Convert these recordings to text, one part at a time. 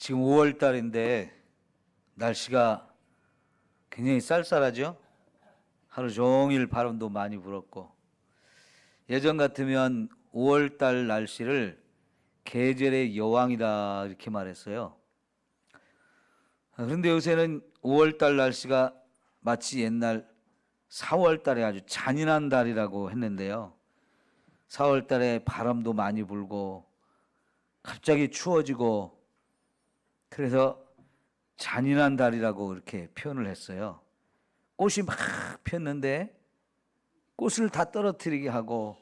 지금 5월 달인데 날씨가 굉장히 쌀쌀하죠? 하루 종일 바람도 많이 불었고 예전 같으면 5월 달 날씨를 계절의 여왕이다 이렇게 말했어요. 그런데 요새는 5월 달 날씨가 마치 옛날 4월 달에 아주 잔인한 달이라고 했는데요. 4월 달에 바람도 많이 불고 갑자기 추워지고 그래서 잔인한 달이라고 이렇게 표현을 했어요. 꽃이 막 폈는데 꽃을 다 떨어뜨리게 하고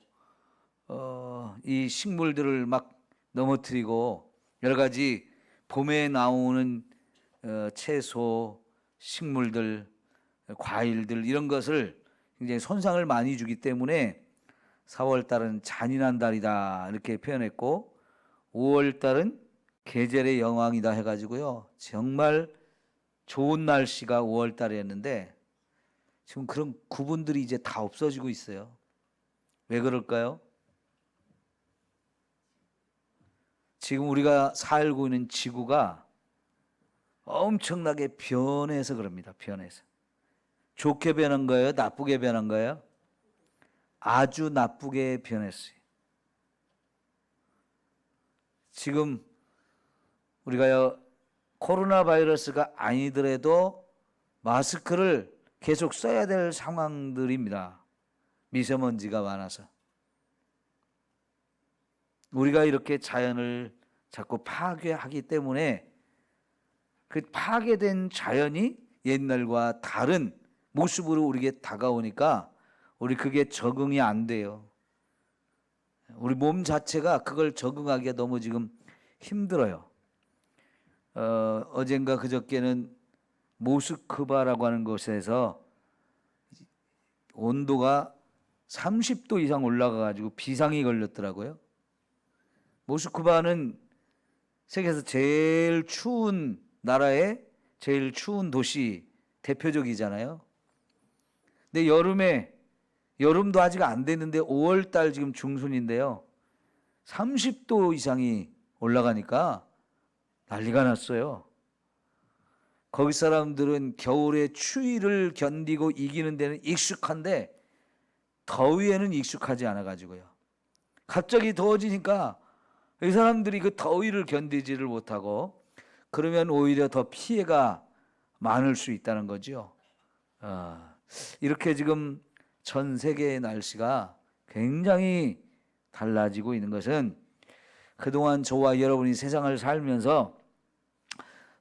이 식물들을 막 넘어뜨리고 여러 가지 봄에 나오는 채소, 식물들, 과일들 이런 것을 굉장히 손상을 많이 주기 때문에 4월 달은 잔인한 달이다 이렇게 표현했고 5월 달은 계절의 여왕이다 해가지고요. 정말 좋은 날씨가 5월 달이었는데 지금 그런 구분들이 이제 다 없어지고 있어요. 왜 그럴까요? 지금 우리가 살고 있는 지구가 엄청나게 변해서 그럽니다. 변해서. 좋게 변한 거예요? 나쁘게 변한 거예요? 아주 나쁘게 변했어요. 지금 우리가 코로나 바이러스가 아니더라도 마스크를 계속 써야 될 상황들입니다. 미세먼지가 많아서. 우리가 이렇게 자연을 자꾸 파괴하기 때문에 그 파괴된 자연이 옛날과 다른 모습으로 우리에게 다가오니까 우리 그게 적응이 안 돼요. 우리 몸 자체가 그걸 적응하기가 너무 지금 힘들어요. 어젠가 그저께는 모스크바라고 하는 곳에서 온도가 30도 이상 올라가가지고 비상이 걸렸더라고요. 모스크바는 세계에서 제일 추운 나라의 제일 추운 도시 대표적이잖아요. 근데 여름도 아직 안 됐는데 5월 달 지금 중순인데요. 30도 이상이 올라가니까 난리가 났어요. 거기 사람들은 겨울의 추위를 견디고 이기는 데는 익숙한데 더위에는 익숙하지 않아 가지고요. 갑자기 더워지니까 이 사람들이 그 더위를 견디지를 못하고 그러면 오히려 더 피해가 많을 수 있다는 거죠. 이렇게 지금 전 세계의 날씨가 굉장히 달라지고 있는 것은 그동안 저와 여러분이 세상을 살면서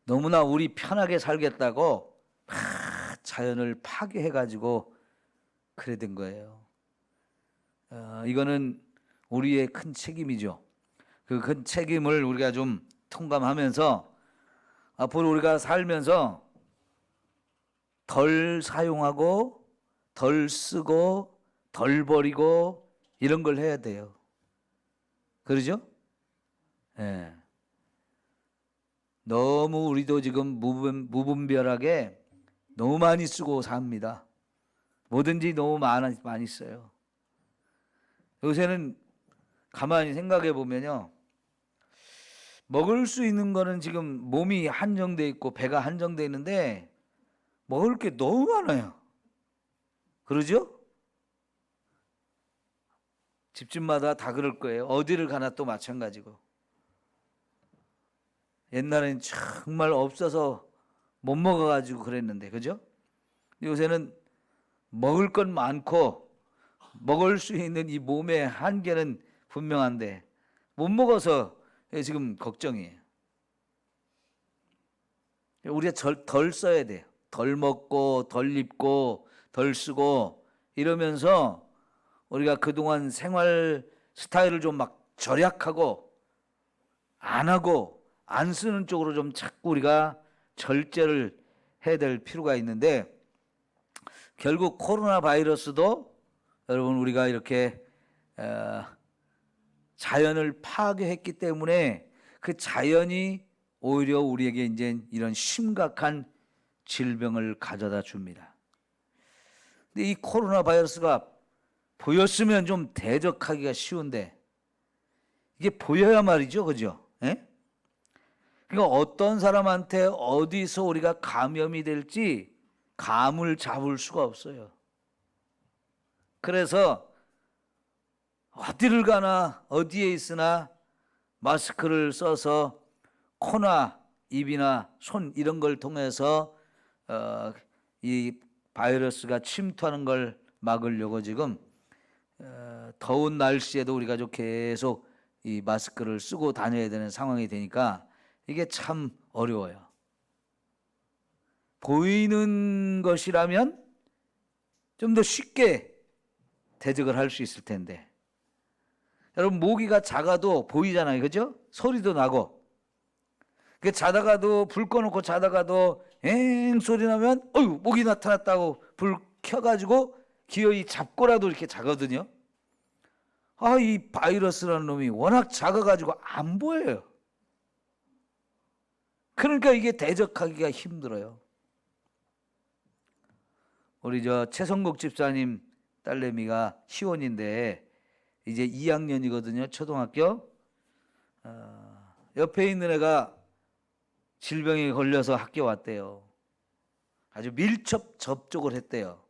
너무나 우리 편하게 살겠다고 자연을 파괴해가지고 그래 된 거예요. 이거는 우리의 큰 책임이죠. 그 큰 책임을 우리가 좀 통감하면서 앞으로 우리가 살면서 덜 사용하고 덜 쓰고 덜 버리고 이런 걸 해야 돼요. 그러죠? 예. 너무 우리도 지금 무분별하게 너무 많이 쓰고 삽니다. 뭐든지 너무 많이 써요. 요새는 가만히 생각해 보면요. 먹을 수 있는 거는 지금 몸이 한정돼 있고 배가 한정돼 있는데 먹을 게 너무 많아요. 그러죠? 집집마다 다 그럴 거예요. 어디를 가나 또 마찬가지고. 옛날엔 정말 없어서 못 먹어가지고 그랬는데, 그죠? 요새는 먹을 건 많고 먹을 수 있는 이 몸의 한계는 분명한데 못 먹어서 지금 걱정이에요. 우리가 덜 써야 돼요. 덜 먹고 덜 입고 덜 쓰고 이러면서 우리가 그동안 생활 스타일을 좀 막 절약하고 안 하고 안 쓰는 쪽으로 좀 자꾸 우리가 절제를 해야 될 필요가 있는데 결국 코로나 바이러스도 여러분 우리가 이렇게 자연을 파괴했기 때문에 그 자연이 오히려 우리에게 이제 이런 심각한 질병을 가져다 줍니다. 근데 이 코로나 바이러스가 보였으면 좀 대적하기가 쉬운데 이게 보여야 말이죠, 그죠? 예? 그러니까 어떤 사람한테 어디서 우리가 감염이 될지 감을 잡을 수가 없어요. 그래서 어디를 가나 어디에 있으나 마스크를 써서 코나 입이나 손 이런 걸 통해서 이 바이러스가 침투하는 걸 막으려고 지금 더운 날씨에도 우리가 좀 계속 이 마스크를 쓰고 다녀야 되는 상황이 되니까 이게 참 어려워요. 보이는 것이라면 좀 더 쉽게 대적을 할 수 있을 텐데, 여러분 모기가 작아도 보이잖아요, 그죠? 소리도 나고. 자다가도 불 꺼놓고 자다가도 엥 소리 나면 어휴 모기 나타났다고 불 켜가지고 기어이 잡고라도 이렇게 자거든요. 이 바이러스라는 놈이 워낙 작아가지고 안 보여요. 그러니까 이게 대적하기가 힘들어요. 우리 최성국 집사님 딸내미가 시원인데 이제 2학년이거든요. 초등학교. 옆에 있는 애가 질병에 걸려서 학교 왔대요. 아주 밀접 접촉을 했대요.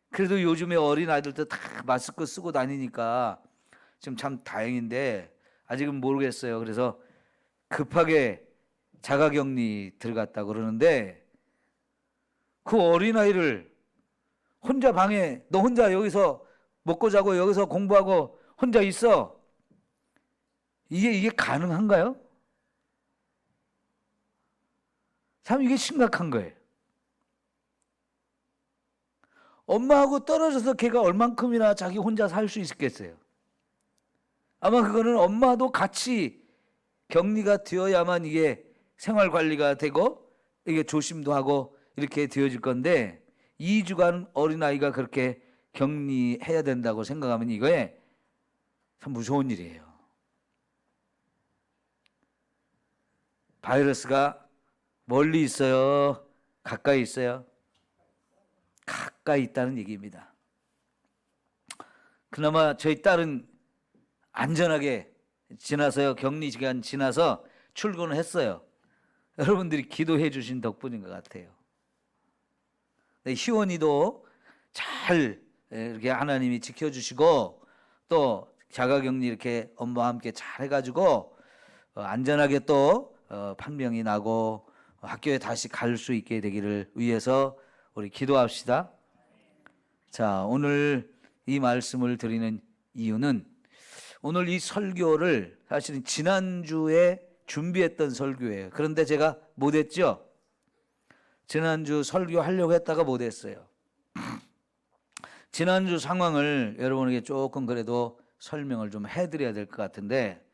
그래도 요즘에 어린 아이들도 다 마스크 쓰고 다니니까 지금 참 다행인데 아직은 모르겠어요. 그래서 급하게 자가격리 들어갔다 그러는데, 그 어린아이를 혼자 방에 너 혼자 여기서 먹고 자고 여기서 공부하고 혼자 있어. 이게 가능한가요? 참 이게 심각한 거예요. 엄마하고 떨어져서 걔가 얼만큼이나 자기 혼자 살 수 있겠어요? 아마 그거는 엄마도 같이 격리가 되어야만 이게 생활 관리가 되고 이게 조심도 하고 이렇게 되어질 건데, 2주간 어린아이가 그렇게 격리해야 된다고 생각하면 이거에 참 무서운 일이에요. 바이러스가 멀리 있어요? 가까이 있어요? 가까이 있다는 얘기입니다. 그나마 저희 딸은 안전하게 지나서요. 격리 시간 지나서 출근을 했어요. 여러분들이 기도해 주신 덕분인 것 같아요. 희원이도 잘 이렇게 하나님이 지켜주시고 또 자가격리 이렇게 엄마와 함께 잘 해가지고 안전하게 또 판명이 나고 학교에 다시 갈 수 있게 되기를 위해서 우리 기도합시다. 자, 오늘 이 말씀을 드리는 이유는 오늘 이 설교를 사실은 지난주에 준비했던 설교예요. 그런데 제가 못했죠. 지난주 설교하려고 했다가 못했어요. 지난주 상황을 여러분에게 조금 그래도 설명을 좀 해드려야 될 것 같은데,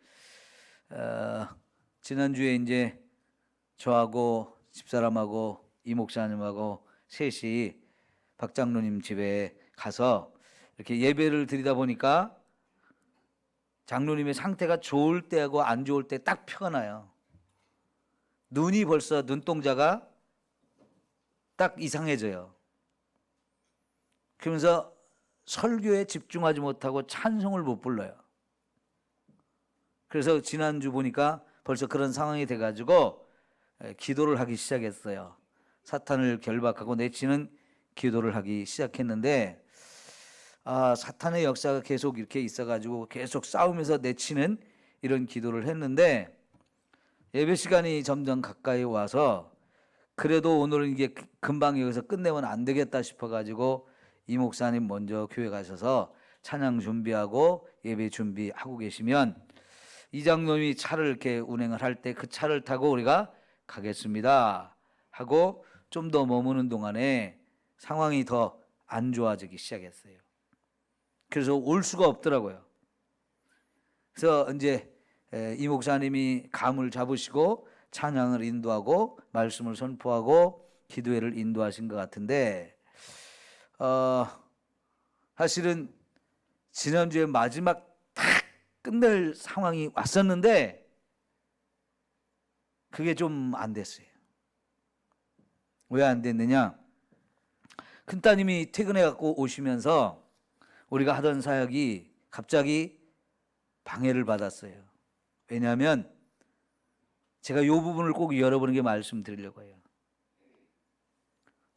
지난주에 이제 저하고 집사람하고 이 목사님하고 셋이 박 장로님 집에 가서 이렇게 예배를 드리다 보니까 장로님의 상태가 좋을 때하고 안 좋을 때 딱 표가 나요. 눈이 벌써 눈동자가 딱 이상해져요. 그러면서 설교에 집중하지 못하고 찬송을 못 불러요. 그래서 지난주 보니까 벌써 그런 상황이 돼가지고 기도를 하기 시작했어요. 사탄을 결박하고 내치는 기도를 하기 시작했는데, 사탄의 역사가 계속 이렇게 있어가지고 계속 싸우면서 내치는 이런 기도를 했는데, 예배 시간이 점점 가까이 와서 그래도 오늘은 이게 금방 여기서 끝내면 안 되겠다 싶어가지고 이 목사님 먼저 교회 가셔서 찬양 준비하고 예배 준비하고 계시면 이 장로님이 차를 이렇게 운행을 할 때 그 차를 타고 우리가 가겠습니다 하고 좀 더 머무는 동안에 상황이 더 안 좋아지기 시작했어요. 그래서 올 수가 없더라고요. 그래서 이제 이 목사님이 감을 잡으시고 찬양을 인도하고 말씀을 선포하고 기도회를 인도하신 것 같은데, 사실은 지난주에 마지막 딱 끝낼 상황이 왔었는데 그게 좀 안 됐어요. 왜 안 됐느냐? 큰따님이 퇴근해 갖고 오시면서 우리가 하던 사역이 갑자기 방해를 받았어요. 왜냐하면 제가 이 부분을 꼭 여러분에게 말씀드리려고 해요.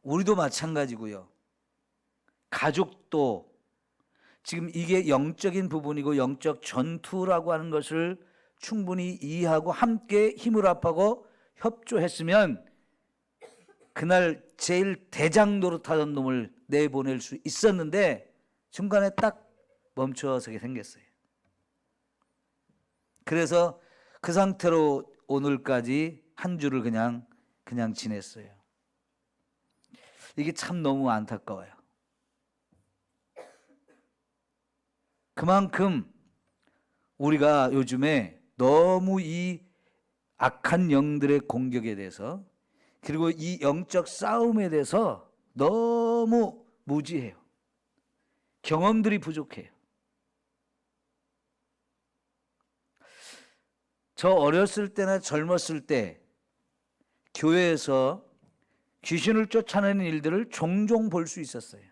우리도 마찬가지고요. 가족도 지금 이게 영적인 부분이고 영적 전투라고 하는 것을 충분히 이해하고 함께 힘을 합하고 협조했으면 그날 제일 대장 노릇하던 놈을 내보낼 수 있었는데 중간에 딱 멈춰서게 생겼어요. 그래서 그 상태로 오늘까지 한 주를 그냥 지냈어요. 이게 참 너무 안타까워요. 그만큼 우리가 요즘에 너무 이 악한 영들의 공격에 대해서 그리고 이 영적 싸움에 대해서 너무 무지해요. 경험들이 부족해요. 저 어렸을 때나 젊었을 때 교회에서 귀신을 쫓아내는 일들을 종종 볼 수 있었어요.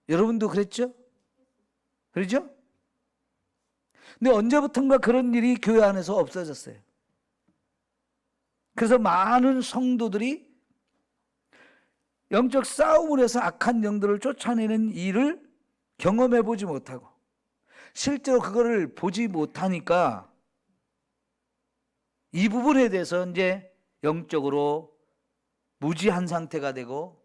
여러분도 그랬죠? 그렇죠? 근데 언제부턴가 그런 일이 교회 안에서 없어졌어요. 그래서 많은 성도들이 영적 싸움을 해서 악한 영들을 쫓아내는 일을 경험해 보지 못하고 실제로 그거를 보지 못하니까 이 부분에 대해서 이제 영적으로 무지한 상태가 되고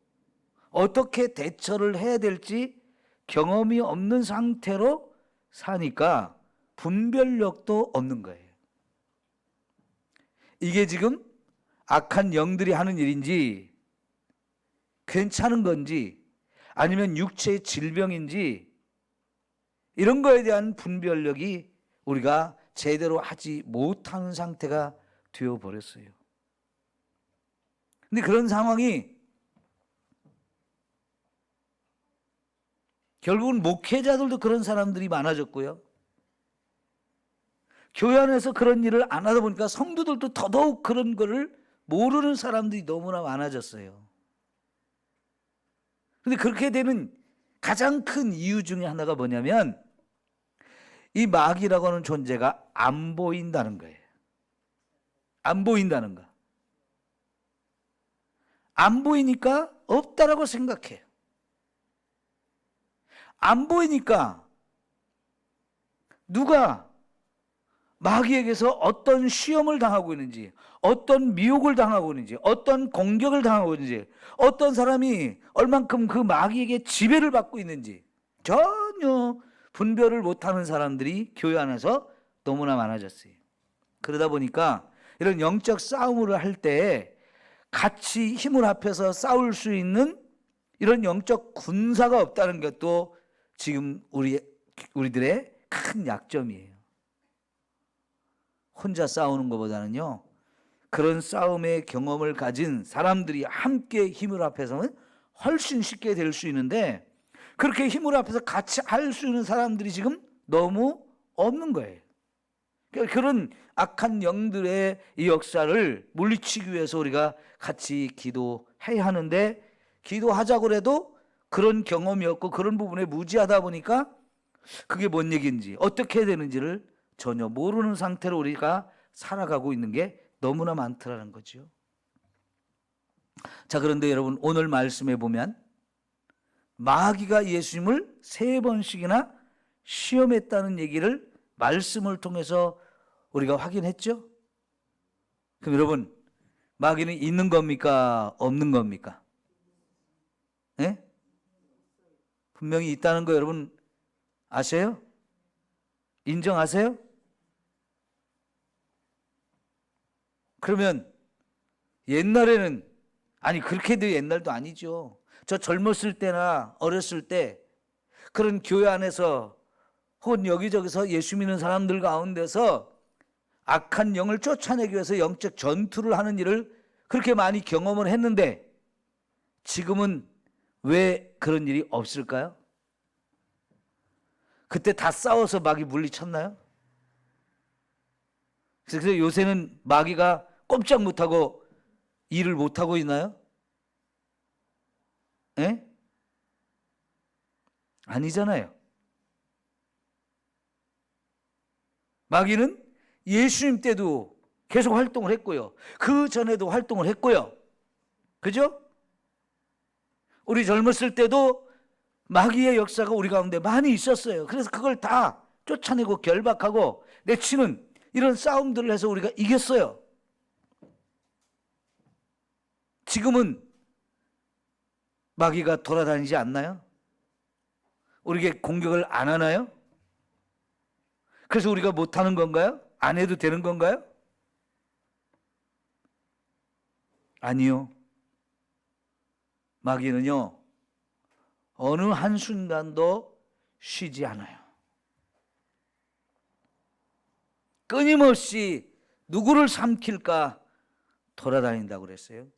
어떻게 대처를 해야 될지 경험이 없는 상태로 사니까 분별력도 없는 거예요. 이게 지금 악한 영들이 하는 일인지 괜찮은 건지 아니면 육체의 질병인지 이런 거에 대한 분별력이 우리가 제대로 하지 못하는 상태가 되어버렸어요. 근데 그런 상황이 결국은 목회자들도 그런 사람들이 많아졌고요. 교회 안에서 그런 일을 안 하다 보니까 성도들도 더더욱 그런 거를 모르는 사람들이 너무나 많아졌어요. 근데 그렇게 되는 가장 큰 이유 중에 하나가 뭐냐면 이 마귀라고 하는 존재가 안 보인다는 거예요. 안 보인다는 거. 안 보이니까 없다라고 생각해요. 안 보이니까 누가 마귀에게서 어떤 시험을 당하고 있는지, 어떤 미혹을 당하고 있는지, 어떤 공격을 당하고 있는지, 어떤 사람이 얼만큼 그 마귀에게 지배를 받고 있는지 전혀 분별을 못하는 사람들이 교회 안에서 너무나 많아졌어요. 그러다 보니까 이런 영적 싸움을 할 때 같이 힘을 합해서 싸울 수 있는 이런 영적 군사가 없다는 것도 지금 우리들의 큰 약점이에요. 혼자 싸우는 것보다는요, 그런 싸움의 경험을 가진 사람들이 함께 힘을 합해서는 훨씬 쉽게 될 수 있는데 그렇게 힘을 합해서 같이 할 수 있는 사람들이 지금 너무 없는 거예요. 그러니까 그런 악한 영들의 이 역사를 물리치기 위해서 우리가 같이 기도해야 하는데 기도하자고 해도 그런 경험이 없고 그런 부분에 무지하다 보니까 그게 뭔 얘기인지 어떻게 해야 되는지를 전혀 모르는 상태로 우리가 살아가고 있는 게 너무나 많더라는 거죠. 자, 그런데 여러분 오늘 말씀에 보면 마귀가 예수님을 3번씩이나 시험했다는 얘기를 말씀을 통해서 우리가 확인했죠? 그럼 여러분 마귀는 있는 겁니까? 없는 겁니까? 네? 분명히 있다는 거 여러분 아세요? 인정하세요? 그러면 옛날에는 아니 그렇게도 옛날도 아니죠. 저 젊었을 때나 어렸을 때 그런 교회 안에서 혹은 여기저기서 예수 믿는 사람들 가운데서 악한 영을 쫓아내기 위해서 영적 전투를 하는 일을 그렇게 많이 경험을 했는데 지금은 왜 그런 일이 없을까요? 그때 다 싸워서 마귀 물리쳤나요? 그래서 요새는 마귀가 꼼짝 못하고 일을 못하고 있나요? 예? 아니잖아요. 마귀는 예수님 때도 계속 활동을 했고요. 그 전에도 활동을 했고요. 그죠? 우리 젊었을 때도 마귀의 역사가 우리 가운데 많이 있었어요. 그래서 그걸 다 쫓아내고 결박하고 내치는 이런 싸움들을 해서 우리가 이겼어요. 지금은 마귀가 돌아다니지 않나요? 우리에게 공격을 안 하나요? 그래서 우리가 못하는 건가요? 안 해도 되는 건가요? 아니요. 마귀는요, 어느 한순간도 쉬지 않아요. 끊임없이 누구를 삼킬까 돌아다닌다고 그랬어요.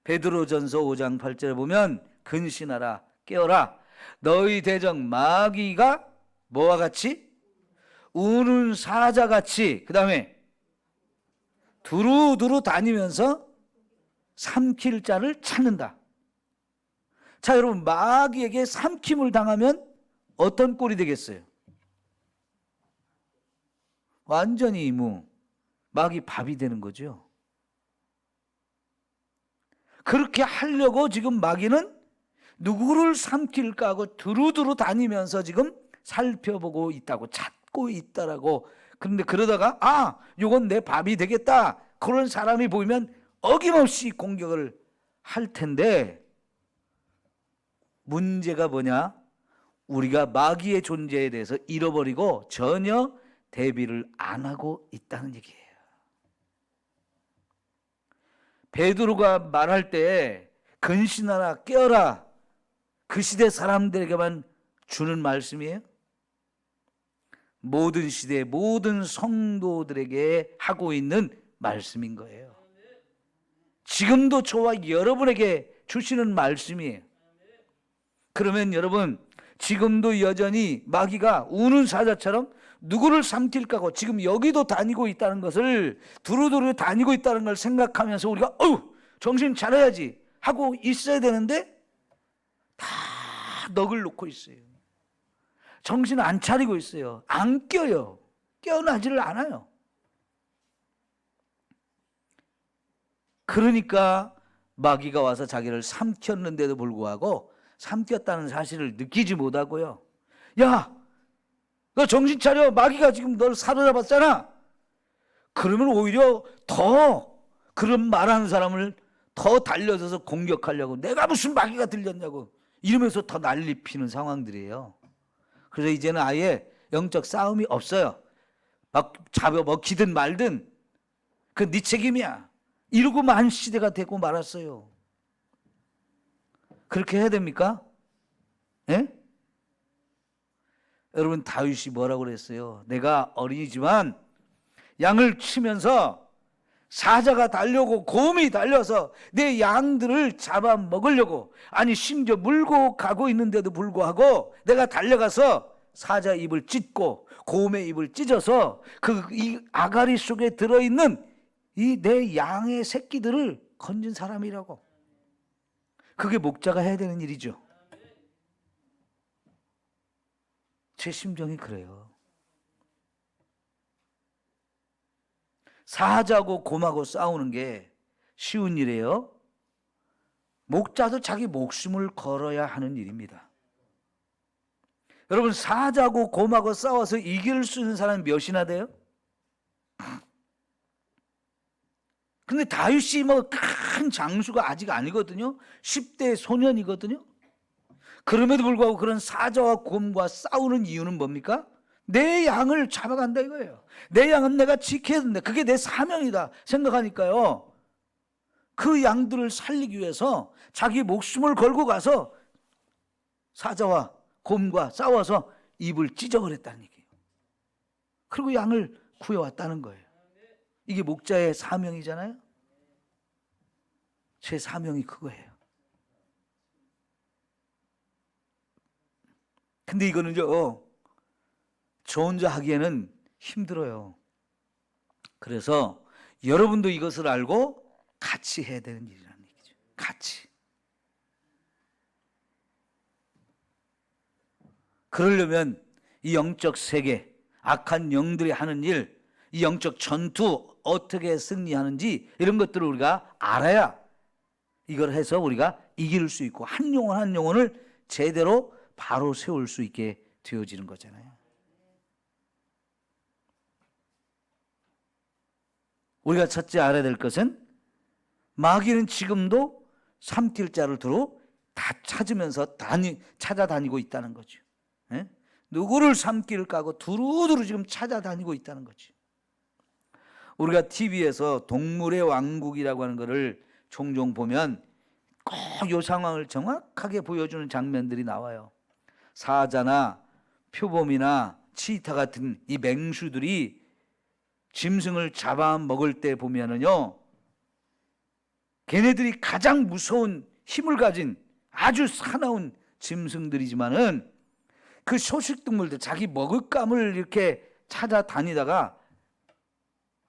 베드로전서 5장 8절에 보면 근신하라 깨어라 너희 대적 마귀가 뭐와 같이? 우는 사자같이 그 다음에 두루두루 다니면서 삼킬 자를 찾는다. 자, 여러분, 마귀에게 삼킴을 당하면 어떤 꼴이 되겠어요? 완전히 마귀 밥이 되는 거죠. 그렇게 하려고 지금 마귀는 누구를 삼킬까 하고 두루두루 다니면서 지금 살펴보고 있다고, 찾고 있다라고. 그런데 그러다가 이건 내 밥이 되겠다, 그런 사람이 보이면 어김없이 공격을 할 텐데, 문제가 뭐냐? 우리가 마귀의 존재에 대해서 잃어버리고 전혀 대비를 안 하고 있다는 얘기예요. 베드로가 말할 때 근신하라 깨어라, 그 시대 사람들에게만 주는 말씀이에요? 모든 시대 모든 성도들에게 하고 있는 말씀인 거예요. 지금도 저와 여러분에게 주시는 말씀이에요. 그러면 여러분, 지금도 여전히 마귀가 우는 사자처럼 누구를 삼킬까 하고 지금 여기도 다니고 있다는 것을, 두루두루 다니고 있다는 걸 생각하면서 우리가 정신 차려야지 하고 있어야 되는데 다 넋을 놓고 있어요. 정신 안 차리고 있어요. 안 껴요. 깨어나지를 않아요. 그러니까 마귀가 와서 자기를 삼켰는데도 불구하고 삼켰다는 사실을 느끼지 못하고요. 야, 너 정신 차려. 마귀가 지금 널 사로잡았잖아. 그러면 오히려 더 그런 말하는 사람을 더 달려들어서 공격하려고, 내가 무슨 마귀가 들렸냐고 이러면서 더 난리 피는 상황들이에요. 그래서 이제는 아예 영적 싸움이 없어요. 막 잡아 먹히든 말든 그 네 책임이야 이러고만 시대가 되고 말았어요. 그렇게 해야 됩니까? 예? 여러분, 다윗이 뭐라고 그랬어요? 내가 어린이지만 양을 치면서 사자가 달려오고 곰이 달려서 내 양들을 잡아먹으려고, 아니 심지어 물고 가고 있는데도 불구하고 내가 달려가서 사자 입을 찢고 곰의 입을 찢어서 이 아가리 속에 들어있는 이 내 양의 새끼들을 건진 사람이라고. 그게 목자가 해야 되는 일이죠. 제 심정이 그래요. 사자고 곰하고 싸우는 게 쉬운 일이에요? 목자도 자기 목숨을 걸어야 하는 일입니다. 여러분, 사자고 곰하고 싸워서 이길 수 있는 사람이 몇이나 돼요? 근데 다윗이 큰 장수가 아직 아니거든요. 10대 소년이거든요. 그럼에도 불구하고 그런 사자와 곰과 싸우는 이유는 뭡니까? 내 양을 잡아간다 이거예요. 내 양은 내가 지켜야 된다. 그게 내 사명이다 생각하니까요, 그 양들을 살리기 위해서 자기 목숨을 걸고 가서 사자와 곰과 싸워서 입을 찢어버렸다는 얘기예요. 그리고 양을 구해왔다는 거예요. 이게 목자의 사명이잖아요. 제 사명이 그거예요. 근데 이거는요, 저 혼자 하기에는 힘들어요. 그래서 여러분도 이것을 알고 같이 해야 되는 일이라는 얘기죠. 같이. 그러려면 이 영적 세계, 악한 영들이 하는 일, 이 영적 전투 어떻게 승리하는지 이런 것들을 우리가 알아야 이걸 해서 우리가 이길 수 있고 한 영혼 한 영혼을 제대로 바로 세울 수 있게 되어지는 거잖아요. 우리가 첫째 알아야 될 것은 마귀는 지금도 삼킬 자를 두루 다 찾으면서 찾아다니고 있다는 거죠. 예? 누구를 삼킬까 하고 두루두루 지금 찾아다니고 있다는 거죠. 우리가 TV에서 동물의 왕국이라고 하는 것을 종종 보면 꼭 이 상황을 정확하게 보여주는 장면들이 나와요. 사자나 표범이나 치타 같은 이 맹수들이 짐승을 잡아먹을 때 보면은요, 걔네들이 가장 무서운 힘을 가진 아주 사나운 짐승들이지만은 그 초식동물들 자기 먹을 감을 이렇게 찾아다니다가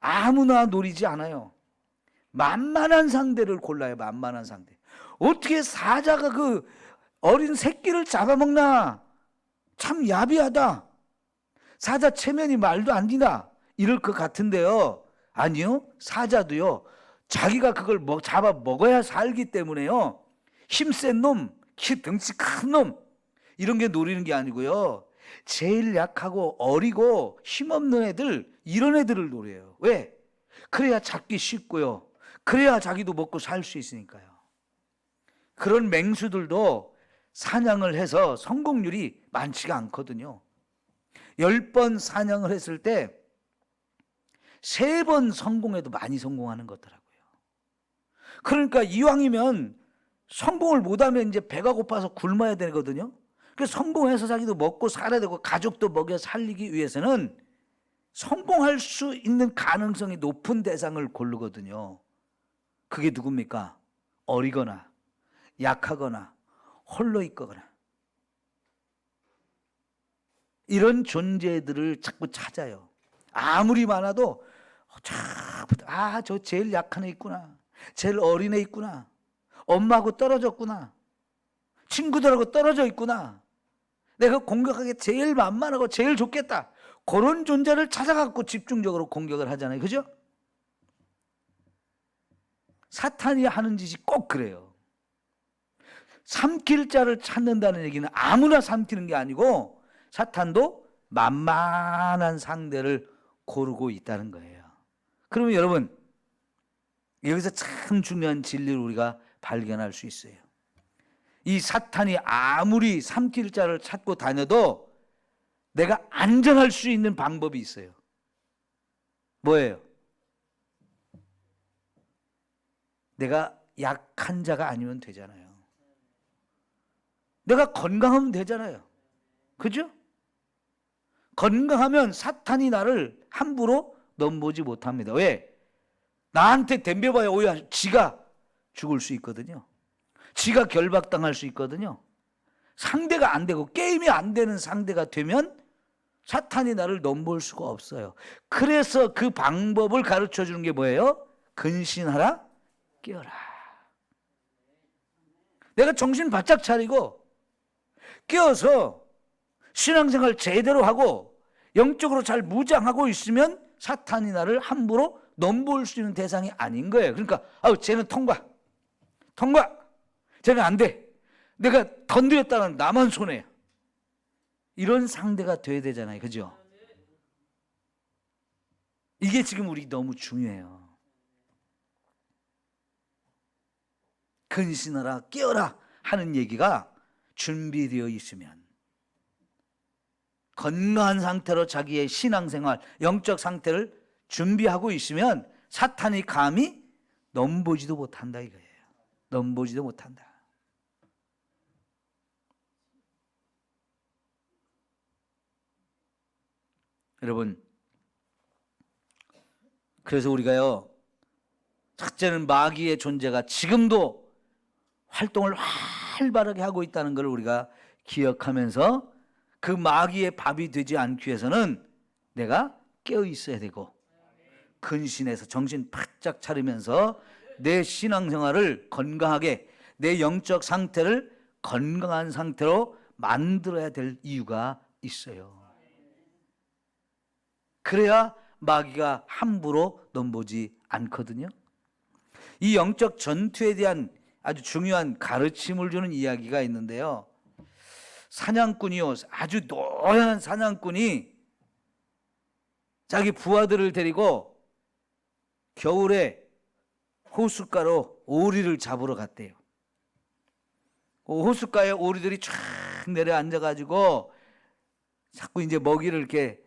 아무나 노리지 않아요. 만만한 상대를 골라요. 만만한 상대. 어떻게 사자가 그 어린 새끼를 잡아먹나? 참 야비하다. 사자 체면이 말도 안 되나? 이럴 것 같은데요. 아니요. 사자도요. 자기가 그걸 잡아먹어야 살기 때문에요. 힘센 놈, 덩치 큰 놈 이런 게 노리는 게 아니고요. 제일 약하고 어리고 힘없는 애들, 이런 애들을 노려요. 왜? 그래야 잡기 쉽고요. 그래야 자기도 먹고 살 수 있으니까요. 그런 맹수들도 사냥을 해서 성공률이 많지가 않거든요. 10번 사냥을 했을 때 3번 성공해도 많이 성공하는 거더라고요. 그러니까 이왕이면 성공을 못하면 이제 배가 고파서 굶어야 되거든요. 그래서 성공해서 자기도 먹고 살아야 되고 가족도 먹여 살리기 위해서는 성공할 수 있는 가능성이 높은 대상을 고르거든요. 그게 누굽니까? 어리거나 약하거나 홀로 있거나 이런 존재들을 자꾸 찾아요. 아무리 많아도 저 제일 약한 애 있구나. 제일 어린 애 있구나. 엄마하고 떨어졌구나. 친구들하고 떨어져 있구나. 내가 공격하기 제일 만만하고 제일 좋겠다. 그런 존재를 찾아갖고 집중적으로 공격을 하잖아요. 그죠? 사탄이 하는 짓이 꼭 그래요. 삼킬 자를 찾는다는 얘기는 아무나 삼키는 게 아니고 사탄도 만만한 상대를 고르고 있다는 거예요. 그러면 여러분, 여기서 참 중요한 진리를 우리가 발견할 수 있어요. 이 사탄이 아무리 삼킬 자를 찾고 다녀도 내가 안전할 수 있는 방법이 있어요. 뭐예요? 내가 약한 자가 아니면 되잖아요. 내가 건강하면 되잖아요. 그죠? 건강하면 사탄이 나를 함부로 넘보지 못합니다. 왜? 나한테 덤벼봐야 오히려 지가 죽을 수 있거든요. 지가 결박당할 수 있거든요. 상대가 안 되고 게임이 안 되는 상대가 되면 사탄이 나를 넘볼 수가 없어요. 그래서 그 방법을 가르쳐 주는 게 뭐예요? 근신하라, 깨어라. 내가 정신 바짝 차리고 깨어서 신앙생활 제대로 하고 영적으로 잘 무장하고 있으면 사탄이 나를 함부로 넘볼 수 있는 대상이 아닌 거예요. 그러니까 쟤는 통과. 쟤는 안 돼. 내가 건드렸다는 나만 손해. 이런 상대가 돼야 되잖아요. 그죠? 이게 지금 우리 너무 중요해요. 근신하라, 깨어라 하는 얘기가 준비되어 있으면 건강한 상태로 자기의 신앙생활, 영적 상태를 준비하고 있으면 사탄이 감히 넘보지도 못한다 이거예요. 넘보지도 못한다. 여러분, 그래서 우리가요, 첫째는 마귀의 존재가 지금도 활동을 활발하게 하고 있다는 걸 우리가 기억하면서 그 마귀의 밥이 되지 않기 위해서는 내가 깨어 있어야 되고 근신해서 정신 바짝 차리면서 내 신앙생활을 건강하게, 내 영적 상태를 건강한 상태로 만들어야 될 이유가 있어요. 그래야 마귀가 함부로 넘보지 않거든요. 이 영적 전투에 대한 아주 중요한 가르침을 주는 이야기가 있는데요. 사냥꾼이요, 아주 노련한 사냥꾼이 자기 부하들을 데리고 겨울에 호숫가로 오리를 잡으러 갔대요. 호숫가에 오리들이 쫙 내려앉아가지고 자꾸 이제 먹이를 이렇게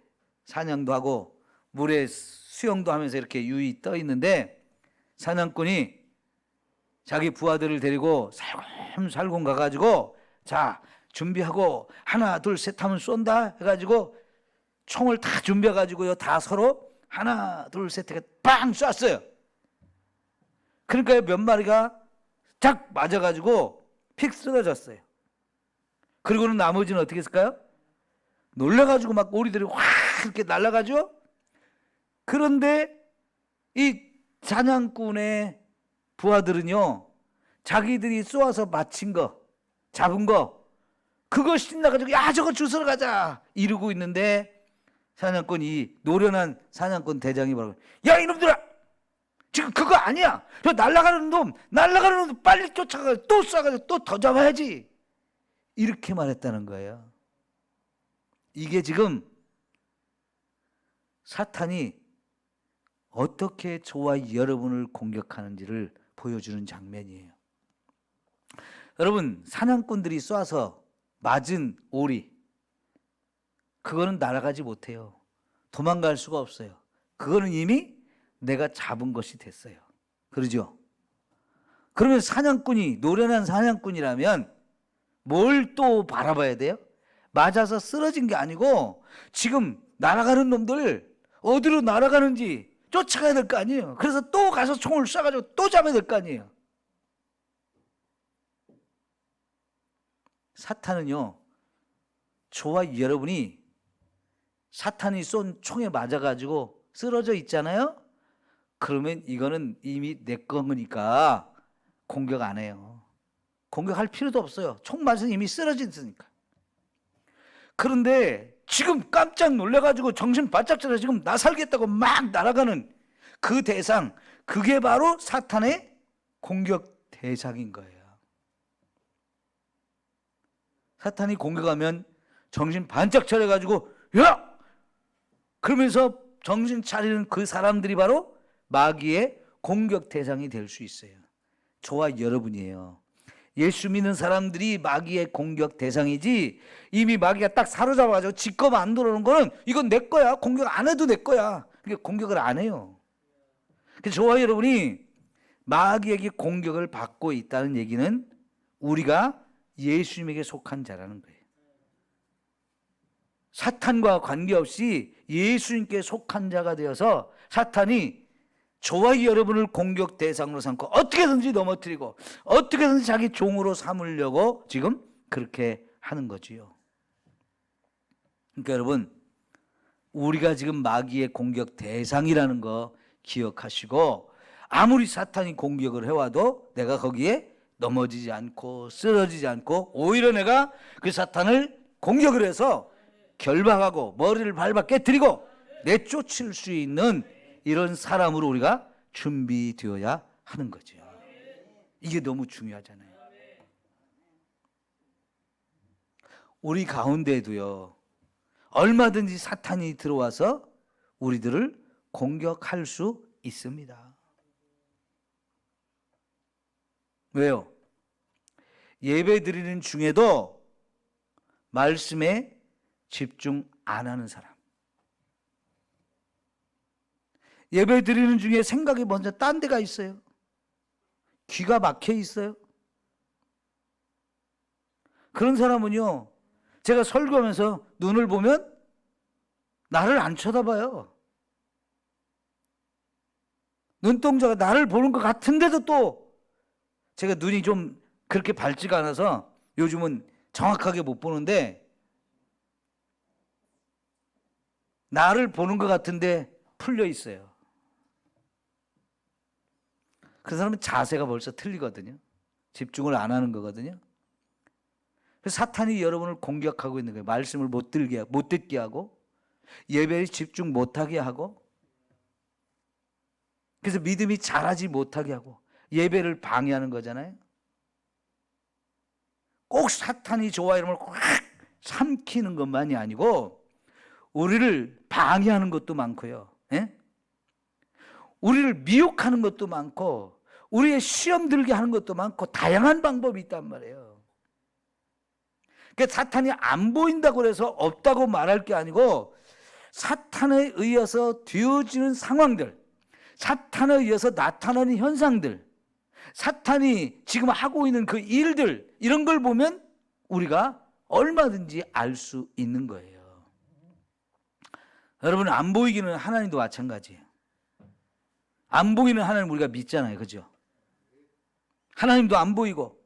사냥도 하고 물에 수영도 하면서 이렇게 유유히 떠 있는데, 사냥꾼이 자기 부하들을 데리고 살금살금 가가지고 자 준비하고 하나 둘 셋 하면 쏜다 해가지고 총을 다 준비해가지고요, 다 서로 하나 둘 셋 해서 빵 쐈어요. 그러니까 몇 마리가 딱 맞아가지고 픽 쓰러졌어요. 그리고는 나머지는 어떻게 했을까요? 놀라가지고 막 오리들이 확 이렇게 날아가죠. 그런데 이 사냥꾼의 부하들은요, 자기들이 쏘아서 마친 거, 잡은 거, 그거 신나가지고 야 저거 주스러 가자 이러고 있는데, 사냥꾼이, 노련한 사냥꾼 대장이 뭐라고, 야 이놈들아, 지금 그거 아니야. 저 날아가는 놈 빨리 쫓아가 또 쏴가지고 또 더 잡아야지, 이렇게 말했다는 거예요. 이게 지금 사탄이 어떻게 저와 여러분을 공격하는지를 보여주는 장면이에요. 여러분, 사냥꾼들이 쏴서 맞은 오리, 그거는 날아가지 못해요. 도망갈 수가 없어요. 그거는 이미 내가 잡은 것이 됐어요. 그러죠? 그러면 사냥꾼이, 노련한 사냥꾼이라면 뭘 또 바라봐야 돼요? 맞아서 쓰러진 게 아니고 지금 날아가는 놈들 어디로 날아가는지 쫓아가야 될 거 아니에요. 그래서 또 가서 총을 쏴가지고 또 잡아야 될 거 아니에요. 사탄은요, 저와 여러분이 사탄이 쏜 총에 맞아가지고 쓰러져 있잖아요. 그러면 이거는 이미 내 거니까 공격 안 해요. 공격할 필요도 없어요. 총 맞아서 이미 쓰러졌으니까. 그런데 지금 깜짝 놀라가지고 정신 바짝 차려 지금 나 살겠다고 막 날아가는 그 대상, 그게 바로 사탄의 공격 대상인 거예요. 사탄이 공격하면 정신 반짝 차려가지고 야! 그러면서 정신 차리는 그 사람들이 바로 마귀의 공격 대상이 될 수 있어요. 저와 여러분이에요. 예수 믿는 사람들이 마귀의 공격 대상이지, 이미 마귀가 딱 사로잡아가지고 지껏 안 들어오는 거는 이건 내 거야, 공격 안 해도 내 거야. 그게 공격을 안 해요. 그래서 저와 여러분이 마귀에게 공격을 받고 있다는 얘기는 우리가 예수님에게 속한 자라는 거예요. 사탄과 관계없이 예수님께 속한 자가 되어서 사탄이 저와 여러분을 공격 대상으로 삼고 어떻게든지 넘어뜨리고 어떻게든지 자기 종으로 삼으려고 지금 그렇게 하는 거지요. 그러니까 여러분, 우리가 지금 마귀의 공격 대상이라는 거 기억하시고, 아무리 사탄이 공격을 해와도 내가 거기에 넘어지지 않고 쓰러지지 않고 오히려 내가 그 사탄을 공격을 해서 결박하고 머리를 밟아 깨뜨리고 내쫓을 수 있는 이런 사람으로 우리가 준비되어야 하는 거죠. 이게 너무 중요하잖아요. 우리 가운데에도요, 얼마든지 사탄이 들어와서 우리들을 공격할 수 있습니다. 왜요? 예배 드리는 중에도 말씀에 집중 안 하는 사람, 예배 드리는 중에 생각이 먼저 딴 데가 있어요. 귀가 막혀 있어요. 그런 사람은요, 제가 설교하면서 눈을 보면 나를 안 쳐다봐요. 눈동자가 나를 보는 것 같은데도 또 제가 눈이 좀 그렇게 밝지가 않아서 요즘은 정확하게 못 보는데, 나를 보는 것 같은데 풀려 있어요. 그 사람은 자세가 벌써 틀리거든요. 집중을 안 하는 거거든요. 그래서 사탄이 여러분을 공격하고 있는 거예요. 말씀을 못 듣게 하고, 예배에 집중 못하게 하고, 그래서 믿음이 자라지 못하게 하고 예배를 방해하는 거잖아요. 꼭 사탄이 좋아 이름을 확 삼키는 것만이 아니고 우리를 방해하는 것도 많고요. 예? 우리를 미혹하는 것도 많고 우리의 시험 들게 하는 것도 많고 다양한 방법이 있단 말이에요. 그러니까 사탄이 안 보인다고 해서 없다고 말할 게 아니고 사탄에 의해서 되어지는 상황들, 사탄에 의해서 나타나는 현상들, 사탄이 지금 하고 있는 그 일들, 이런 걸 보면 우리가 얼마든지 알 수 있는 거예요. 여러분, 안 보이기는 하나님도 마찬가지예요. 안 보이는 하나님 우리가 믿잖아요. 그죠? 하나님도 안 보이고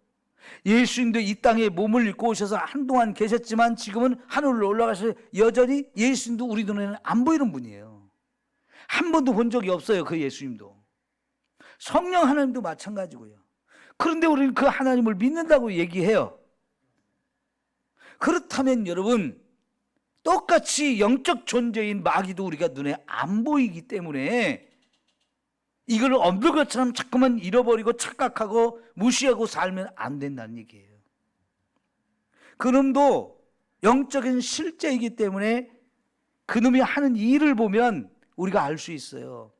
예수님도 이 땅에 몸을 입고 오셔서 한동안 계셨지만 지금은 하늘로 올라가셔서 여전히 예수님도 우리 눈에는 안 보이는 분이에요. 한 번도 본 적이 없어요. 그 예수님도. 성령 하나님도 마찬가지고요. 그런데 우리는 그 하나님을 믿는다고 얘기해요. 그렇다면 여러분, 똑같이 영적 존재인 마귀도 우리가 눈에 안 보이기 때문에 이걸 없는 것처럼 자꾸만 잃어버리고 착각하고 무시하고 살면 안 된다는 얘기예요. 그놈도 영적인 실제이기 때문에 그놈이 하는 일을 보면 우리가 알 수 있어요.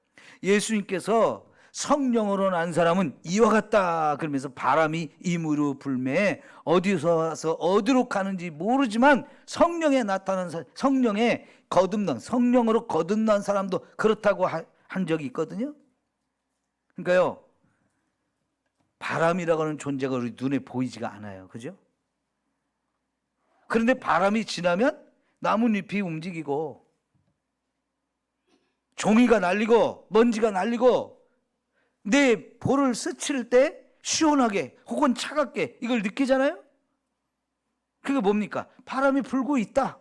예수님께서 성령으로 난 사람은 이와 같다 그러면서 바람이 임으로 불매 어디서 와서 어디로 가는지 모르지만 성령에 나타난 성령에 거듭난 성령으로 거듭난 사람도 그렇다고 한 적이 있거든요. 그러니까요, 바람이라고 하는 존재가 우리 눈에 보이지가 않아요. 그죠? 그런데 바람이 지나면 나뭇잎이 움직이고 종이가 날리고 먼지가 날리고 내 볼을 스칠 때 시원하게 혹은 차갑게 이걸 느끼잖아요. 그게 뭡니까? 바람이 불고 있다.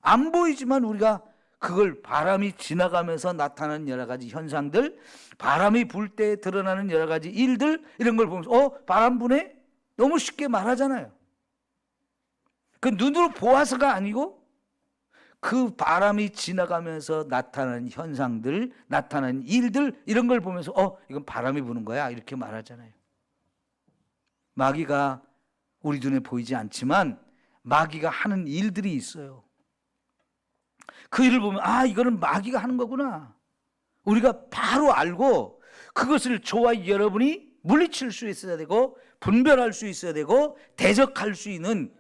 안 보이지만 우리가 그걸 바람이 지나가면서 나타나는 여러 가지 현상들, 바람이 불 때 드러나는 여러 가지 일들, 이런 걸 보면서 바람 부네? 너무 쉽게 말하잖아요. 그 눈으로 보아서가 아니고 그 바람이 지나가면서 나타나는 현상들, 나타나는 일들, 이런 걸 보면서 이건 바람이 부는 거야 이렇게 말하잖아요. 마귀가 우리 눈에 보이지 않지만 마귀가 하는 일들이 있어요. 그 일을 보면 이거는 마귀가 하는 거구나. 우리가 바로 알고 그것을 저와 여러분이 물리칠 수 있어야 되고 분별할 수 있어야 되고 대적할 수 있는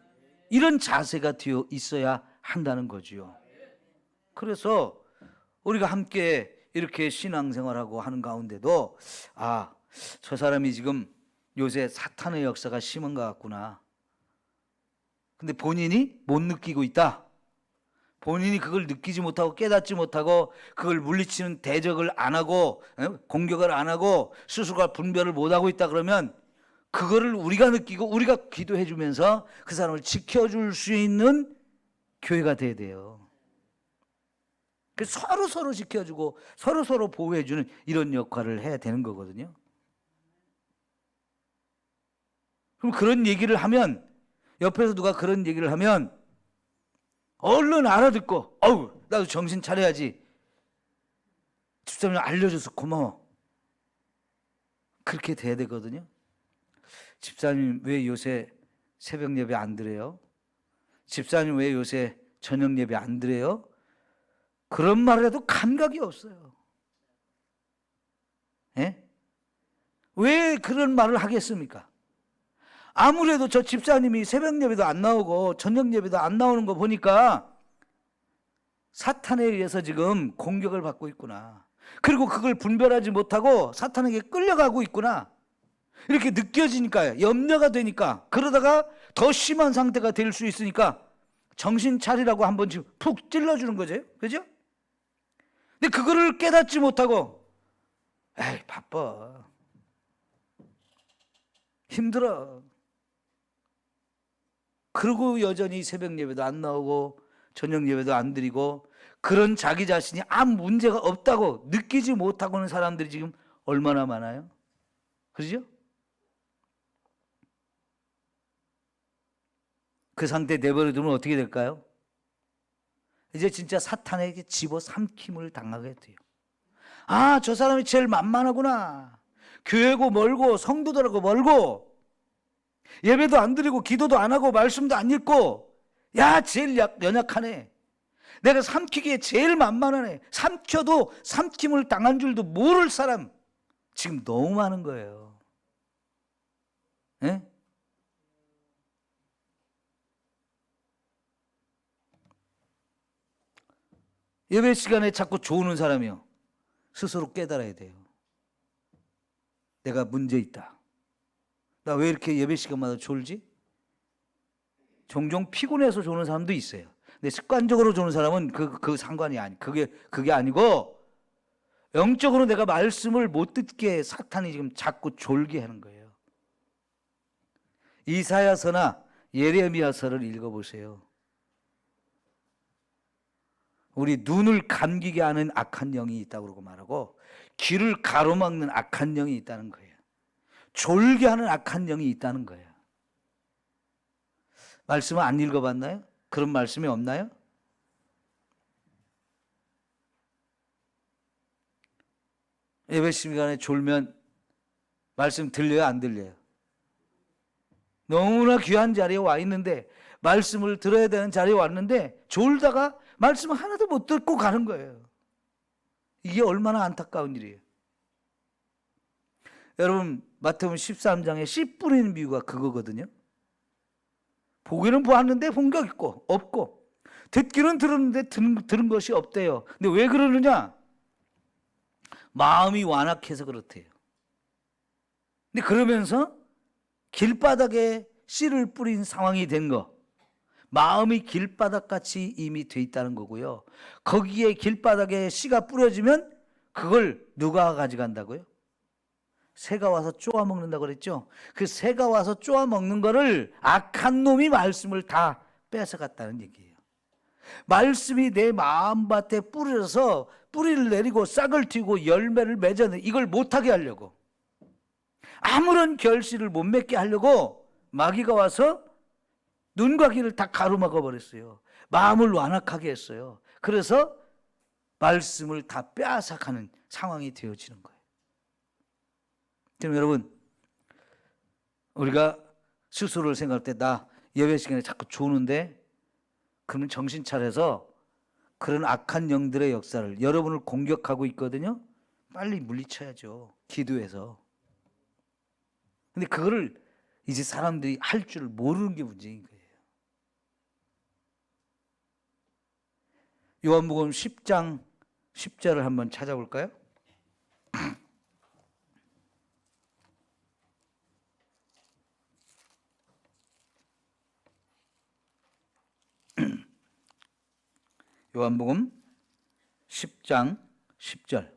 이런 자세가 되어 있어야 한다는 거지요. 그래서 우리가 함께 이렇게 신앙생활하고 하는 가운데도 저 사람이 지금 요새 사탄의 역사가 심한 것 같구나. 근데 본인이 못 느끼고 있다. 본인이 그걸 느끼지 못하고 깨닫지 못하고 그걸 물리치는 대적을 안 하고 공격을 안 하고 스스로가 분별을 못하고 있다 그러면 그거를 우리가 느끼고 우리가 기도해 주면서 그 사람을 지켜줄 수 있는 교회가 돼야 돼요. 서로 지켜주고 서로 보호해 주는 이런 역할을 해야 되는 거거든요. 그럼 그런 얘기를 하면 옆에서 누가 그런 얘기를 하면 얼른 알아듣고 나도 정신 차려야지. 집사님 알려줘서 고마워. 그렇게 돼야 되거든요. 집사님 왜 요새 새벽 예배 안 드려요? 집사님 왜 요새 저녁 예배 안 드려요? 그런 말을 해도 감각이 없어요. 예? 왜 그런 말을 하겠습니까? 아무래도 저 집사님이 새벽 예배도 안 나오고 저녁 예배도 안 나오는 거 보니까 사탄에 의해서 지금 공격을 받고 있구나. 그리고 그걸 분별하지 못하고 사탄에게 끌려가고 있구나. 이렇게 느껴지니까요. 염려가 되니까 그러다가 더 심한 상태가 될 수 있으니까 정신 차리라고 한번 지금 푹 찔러주는 거죠. 그죠? 근데 그거를 깨닫지 못하고 바빠. 힘들어. 그러고 여전히 새벽 예배도 안 나오고 저녁 예배도 안 드리고 그런 자기 자신이 아무 문제가 없다고 느끼지 못하고 있는 사람들이 지금 얼마나 많아요? 그렇죠? 그 상태 내버려 두면 어떻게 될까요? 이제 진짜 사탄에게 집어삼킴을 당하게 돼요. 아, 저 사람이 제일 만만하구나. 교회고 멀고 성도들하고 멀고 예배도 안 드리고 기도도 안 하고 말씀도 안 읽고, 야, 제일 연약하네. 내가 삼키기에 제일 만만하네. 삼켜도 삼킴을 당한 줄도 모를 사람 지금 너무 많은 거예요. 예? 예배 시간에 자꾸 조는 사람이요, 스스로 깨달아야 돼요. 내가 문제 있다. 나 왜 이렇게 예배 시간마다 졸지? 종종 피곤해서 조는 사람도 있어요. 근데 습관적으로 조는 사람은 그 상관이 그게 아니고, 영적으로 내가 말씀을 못 듣게 사탄이 지금 자꾸 졸게 하는 거예요. 이사야서나 예레미야서를 읽어보세요. 우리 눈을 감기게 하는 악한 영이 있다고 그러고 말하고, 귀를 가로막는 악한 영이 있다는 거예요. 졸게 하는 악한 영이 있다는 거예요. 말씀을 안 읽어봤나요? 그런 말씀이 없나요? 예배 시간에 졸면 말씀 들려요, 안 들려요? 너무나 귀한 자리에 와 있는데, 말씀을 들어야 되는 자리에 왔는데 졸다가 말씀을 하나도 못 듣고 가는 거예요. 이게 얼마나 안타까운 일이에요. 여러분, 마태복음 13장에 씨 뿌리는 비유가 그거거든요. 보기는 보았는데 본 게 없고, 듣기는 들었는데 들은 것이 없대요. 근데 왜 그러느냐? 마음이 완악해서 그렇대요. 근데 그러면서 길바닥에 씨를 뿌린 상황이 된 거, 마음이 길바닥같이 이미 돼 있다는 거고요. 거기에 길바닥에 씨가 뿌려지면 그걸 누가 가져간다고요? 새가 와서 쪼아 먹는다고 그랬죠. 그 새가 와서 쪼아 먹는 거를 악한 놈이 말씀을 다 뺏어갔다는 얘기예요. 말씀이 내 마음밭에 뿌려서 뿌리를 내리고 싹을 틔고 열매를 맺어내, 이걸 못하게 하려고, 아무런 결실을 못 맺게 하려고 마귀가 와서 눈과 귀를 다 가로막아 버렸어요. 마음을 완악하게 했어요. 그래서 말씀을 다 빼앗아가는 상황이 되어지는 거예요. 그럼 여러분, 우리가 스스로를 생각할 때 나 예배 시간에 자꾸 조는데, 그러면 정신 차려서 그런 악한 영들의 역사를, 여러분을 공격하고 있거든요. 빨리 물리쳐야죠, 기도해서. 근데 그거를 이제 사람들이 할 줄 모르는 게 문제인 거예요. 요한복음 10장 10절을 한번 찾아볼까요? 요한복음 10장 10절.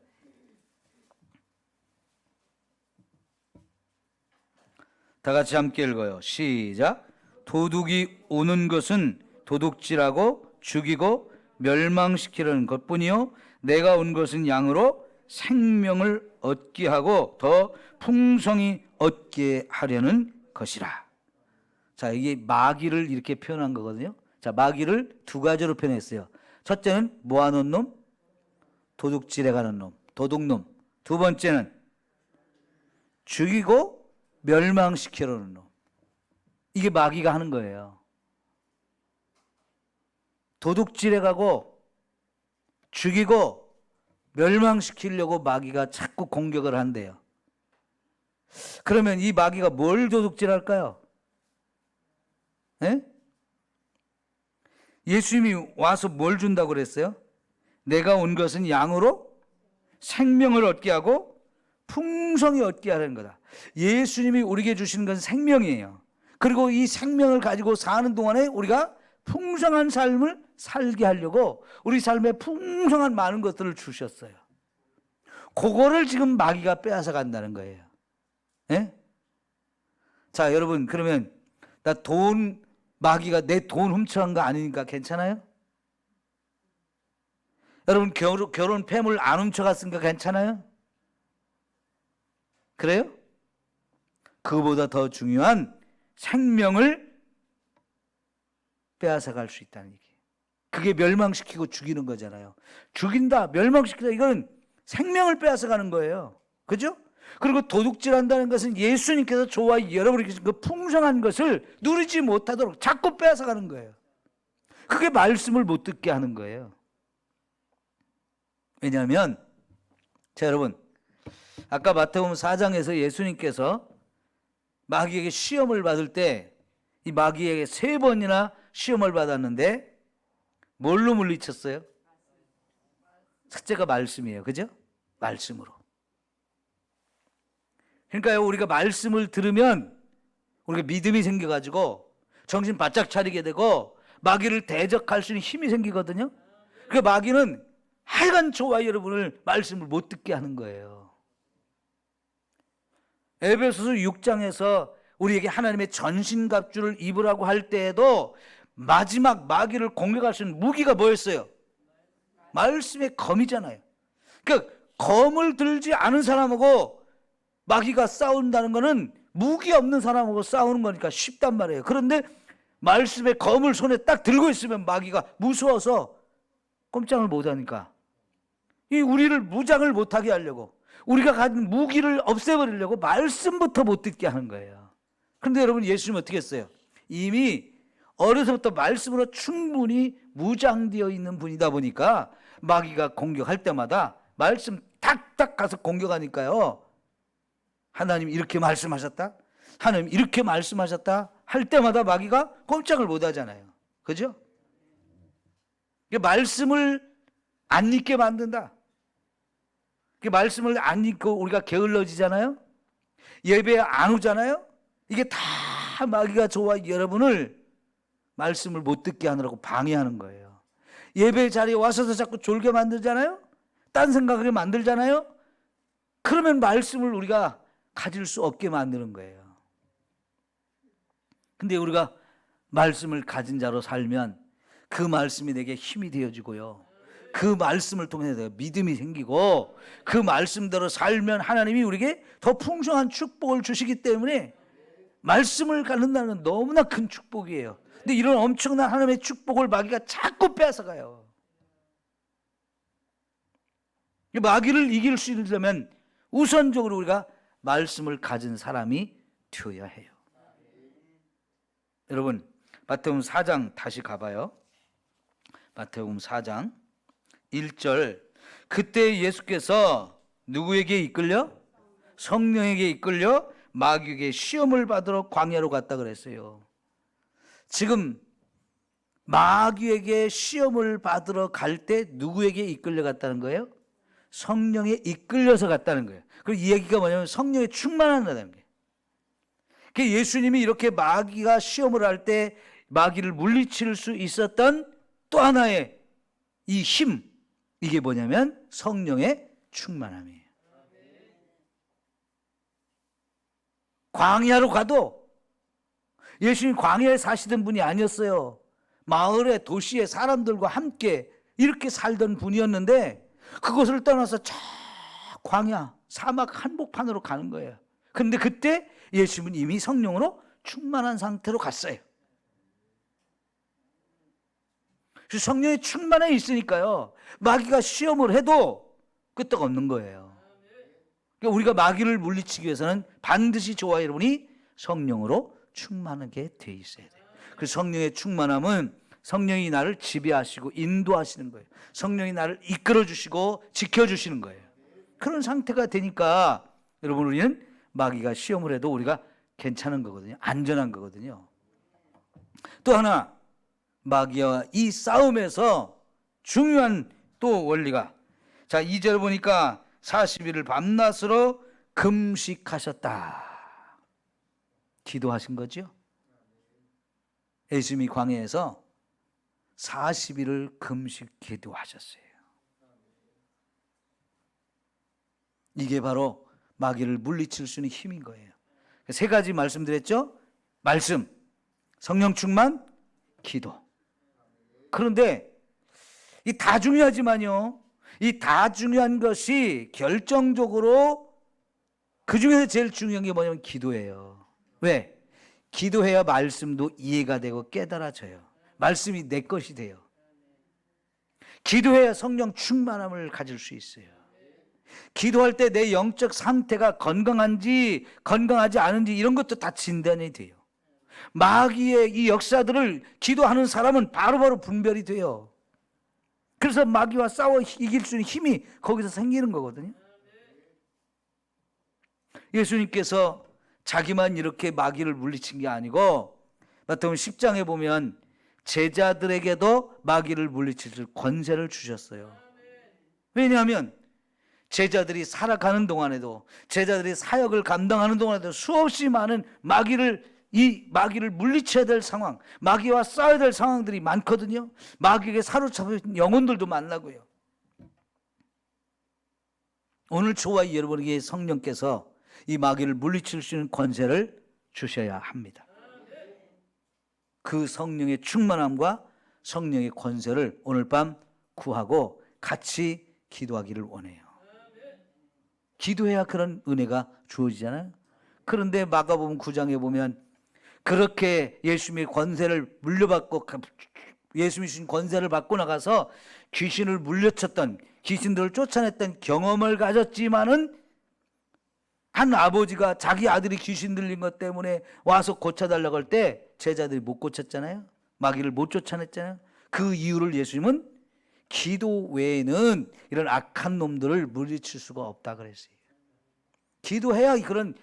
다 같이 함께 읽어요. 시작. 도둑이 오는 것은 도둑질하고 죽이고 멸망시키려는 것뿐이요, 내가 온 것은 양으로 생명을 얻게 하고 더 풍성히 얻게 하려는 것이라. 자, 이게 마귀를 이렇게 표현한 거거든요. 자, 마귀를 두 가지로 표현했어요. 첫째는 모아놓은 놈, 도둑질해가는 놈, 도둑놈. 두 번째는 죽이고 멸망시키려는 놈. 이게 마귀가 하는 거예요. 도둑질해가고 죽이고 멸망시키려고 마귀가 자꾸 공격을 한대요. 그러면 이 마귀가 뭘 도둑질할까요? 예? 예수님이 와서 뭘 준다고 그랬어요? 내가 온 것은 양으로 생명을 얻게 하고 풍성히 얻게 하는 거다. 예수님이 우리에게 주시는 건 생명이에요. 그리고 이 생명을 가지고 사는 동안에 우리가 풍성한 삶을 살게 하려고 우리 삶에 풍성한 많은 것들을 주셨어요. 그거를 지금 마귀가 빼앗아 간다는 거예요. 예? 자, 여러분, 그러면 마귀가 내 돈 훔쳐간 거 아니니까 괜찮아요? 여러분, 결혼 폐물 안 훔쳐갔으니까 괜찮아요? 그래요? 그보다 더 중요한 생명을 빼앗아 갈 수 있다는 얘기예요. 그게 멸망시키고 죽이는 거잖아요. 죽인다, 멸망시키다, 이건 생명을 빼앗아가는 거예요. 그죠? 그리고 도둑질한다는 것은 예수님께서 저와 여러분이 주신 그 풍성한 것을 누리지 못하도록 자꾸 빼앗아가는 거예요. 그게 말씀을 못 듣게 하는 거예요. 왜냐하면 자, 여러분, 아까 마태복음 4장에서 예수님께서 마귀에게 시험을 받을 때 이 마귀에게 3번이나 시험을 받았는데 뭘로 물리쳤어요? 첫째가 말씀이에요. 그죠? 말씀으로. 그러니까요, 우리가 말씀을 들으면 우리가 믿음이 생겨가지고 정신 바짝 차리게 되고 마귀를 대적할 수 있는 힘이 생기거든요. 그 마귀는 하여간 저와 여러분을 말씀을 못 듣게 하는 거예요. 에베소서 6장에서 우리에게 하나님의 전신갑주를 입으라고 할 때에도 마지막 마귀를 공격할 수 있는 무기가 뭐였어요? 말씀의 검이잖아요. 그러니까 검을 들지 않은 사람하고 마귀가 싸운다는 것은 무기 없는 사람하고 싸우는 거니까 쉽단 말이에요. 그런데 말씀의 검을 손에 딱 들고 있으면 마귀가 무서워서 꼼짝을 못하니까 이 우리를 무장을 못하게 하려고, 우리가 가진 무기를 없애버리려고 말씀부터 못 듣게 하는 거예요. 그런데 여러분, 예수님은 어떻게 했어요? 이미 어려서부터 말씀으로 충분히 무장되어 있는 분이다 보니까 마귀가 공격할 때마다 말씀 탁탁 가서 공격하니까요, 하나님 이렇게 말씀하셨다, 하나님 이렇게 말씀하셨다 할 때마다 마귀가 꼼짝을 못 하잖아요. 그죠? 말씀을 안 읽게 만든다. 말씀을 안 읽고 우리가 게을러지잖아요. 예배에 안 오잖아요. 이게 다 마귀가 저와 여러분을 말씀을 못 듣게 하느라고 방해하는 거예요. 예배 자리에 와서도 자꾸 졸게 만들잖아요. 딴 생각을 만들잖아요. 그러면 말씀을 우리가 가질 수 없게 만드는 거예요. 근데 우리가 말씀을 가진 자로 살면 그 말씀이 내게 힘이 되어지고요, 그 말씀을 통해서 내가 믿음이 생기고, 그 말씀대로 살면 하나님이 우리에게 더 풍성한 축복을 주시기 때문에 말씀을 갖는다는 건 너무나 큰 축복이에요. 근데 이런 엄청난 하나님의 축복을 마귀가 자꾸 뺏어가요. 마귀를 이길 수 있으려면 우선적으로 우리가 말씀을 가진 사람이 되어야 해요. 여러분, 마태복음 4장 다시 가봐요. 마태복음 4장 1절. 그때 예수께서 누구에게 이끌려? 성령에게 이끌려 마귀에게 시험을 받으러 광야로 갔다 그랬어요. 지금 마귀에게 시험을 받으러 갈 때 누구에게 이끌려 갔다는 거예요? 성령에 이끌려서 갔다는 거예요. 그리고 이 얘기가 뭐냐면 성령에 충만한다는 거예요. 예수님이 이렇게 마귀가 시험을 할 때 마귀를 물리칠 수 있었던 또 하나의 이 힘, 이게 뭐냐면 성령의 충만함이에요. 광야로 가도 예수님 광야에 사시던 분이 아니었어요. 마을에, 도시의 사람들과 함께 이렇게 살던 분이었는데 그것을 떠나서 저 광야, 사막 한복판으로 가는 거예요. 그런데 그때 예수님은 이미 성령으로 충만한 상태로 갔어요. 성령이 충만해 있으니까요, 마귀가 시험을 해도 끄떡없는 거예요. 그러니까 우리가 마귀를 물리치기 위해서는 반드시 저와 여러분이 성령으로 충만하게 돼 있어야 돼요. 그 성령의 충만함은 성령이 나를 지배하시고 인도하시는 거예요. 성령이 나를 이끌어 주시고 지켜 주시는 거예요. 그런 상태가 되니까 여러분, 우리는 마귀가 시험을 해도 우리가 괜찮은 거거든요. 안전한 거거든요. 또 하나, 마귀와 이 싸움에서 중요한 또 원리가, 자 2절 보니까 40일을 밤낮으로 금식하셨다. 기도하신 거죠. 예수님이 광야에서 40일을 금식 기도하셨어요. 이게 바로 마귀를 물리칠 수 있는 힘인 거예요. 세 가지 말씀드렸죠. 말씀, 성령 충만, 기도. 그런데 이 다 중요하지만요, 이 다 중요한 것이 결정적으로 그 중에서 제일 중요한 게 뭐냐면 기도예요. 왜? 기도해야 말씀도 이해가 되고 깨달아져요. 말씀이 내 것이 돼요. 기도해야 성령 충만함을 가질 수 있어요. 기도할 때 내 영적 상태가 건강한지 건강하지 않은지 이런 것도 다 진단이 돼요. 마귀의 이 역사들을 기도하는 사람은 바로바로 분별이 돼요. 그래서 마귀와 싸워 이길 수 있는 힘이 거기서 생기는 거거든요. 예수님께서 자기만 이렇게 마귀를 물리친 게 아니고 마태복음 10장에 보면 제자들에게도 마귀를 물리칠 권세를 주셨어요. 왜냐하면 제자들이 살아가는 동안에도, 제자들이 사역을 감당하는 동안에도 수없이 많은 이 마귀를 물리쳐야 될 상황, 마귀와 싸워야 될 상황들이 많거든요. 마귀에게 사로잡힌 영혼들도 만나고요. 오늘 저와 여러분에게 성령께서 이 마귀를 물리칠 수 있는 권세를 주셔야 합니다. 그 성령의 충만함과 성령의 권세를 오늘 밤 구하고 같이 기도하기를 원해요. 기도해야 그런 은혜가 주어지잖아요. 그런데 마가복음 9장에 보면 그렇게 예수님의 권세를 물려받고 예수님이 주신 권세를 받고 나가서 귀신을 물려쳤던, 귀신들을 쫓아냈던 경험을 가졌지만은 한 아버지가 자기 아들이 귀신 들린 것 때문에 와서 고쳐달라고 할 때 제자들이 못 고쳤잖아요. 마귀를 못 쫓아냈잖아요. 그 이유를 예수님은 기도 외에는 이런 악한 놈들을 물리칠 수가 없다 그랬어요. 기도해야 그런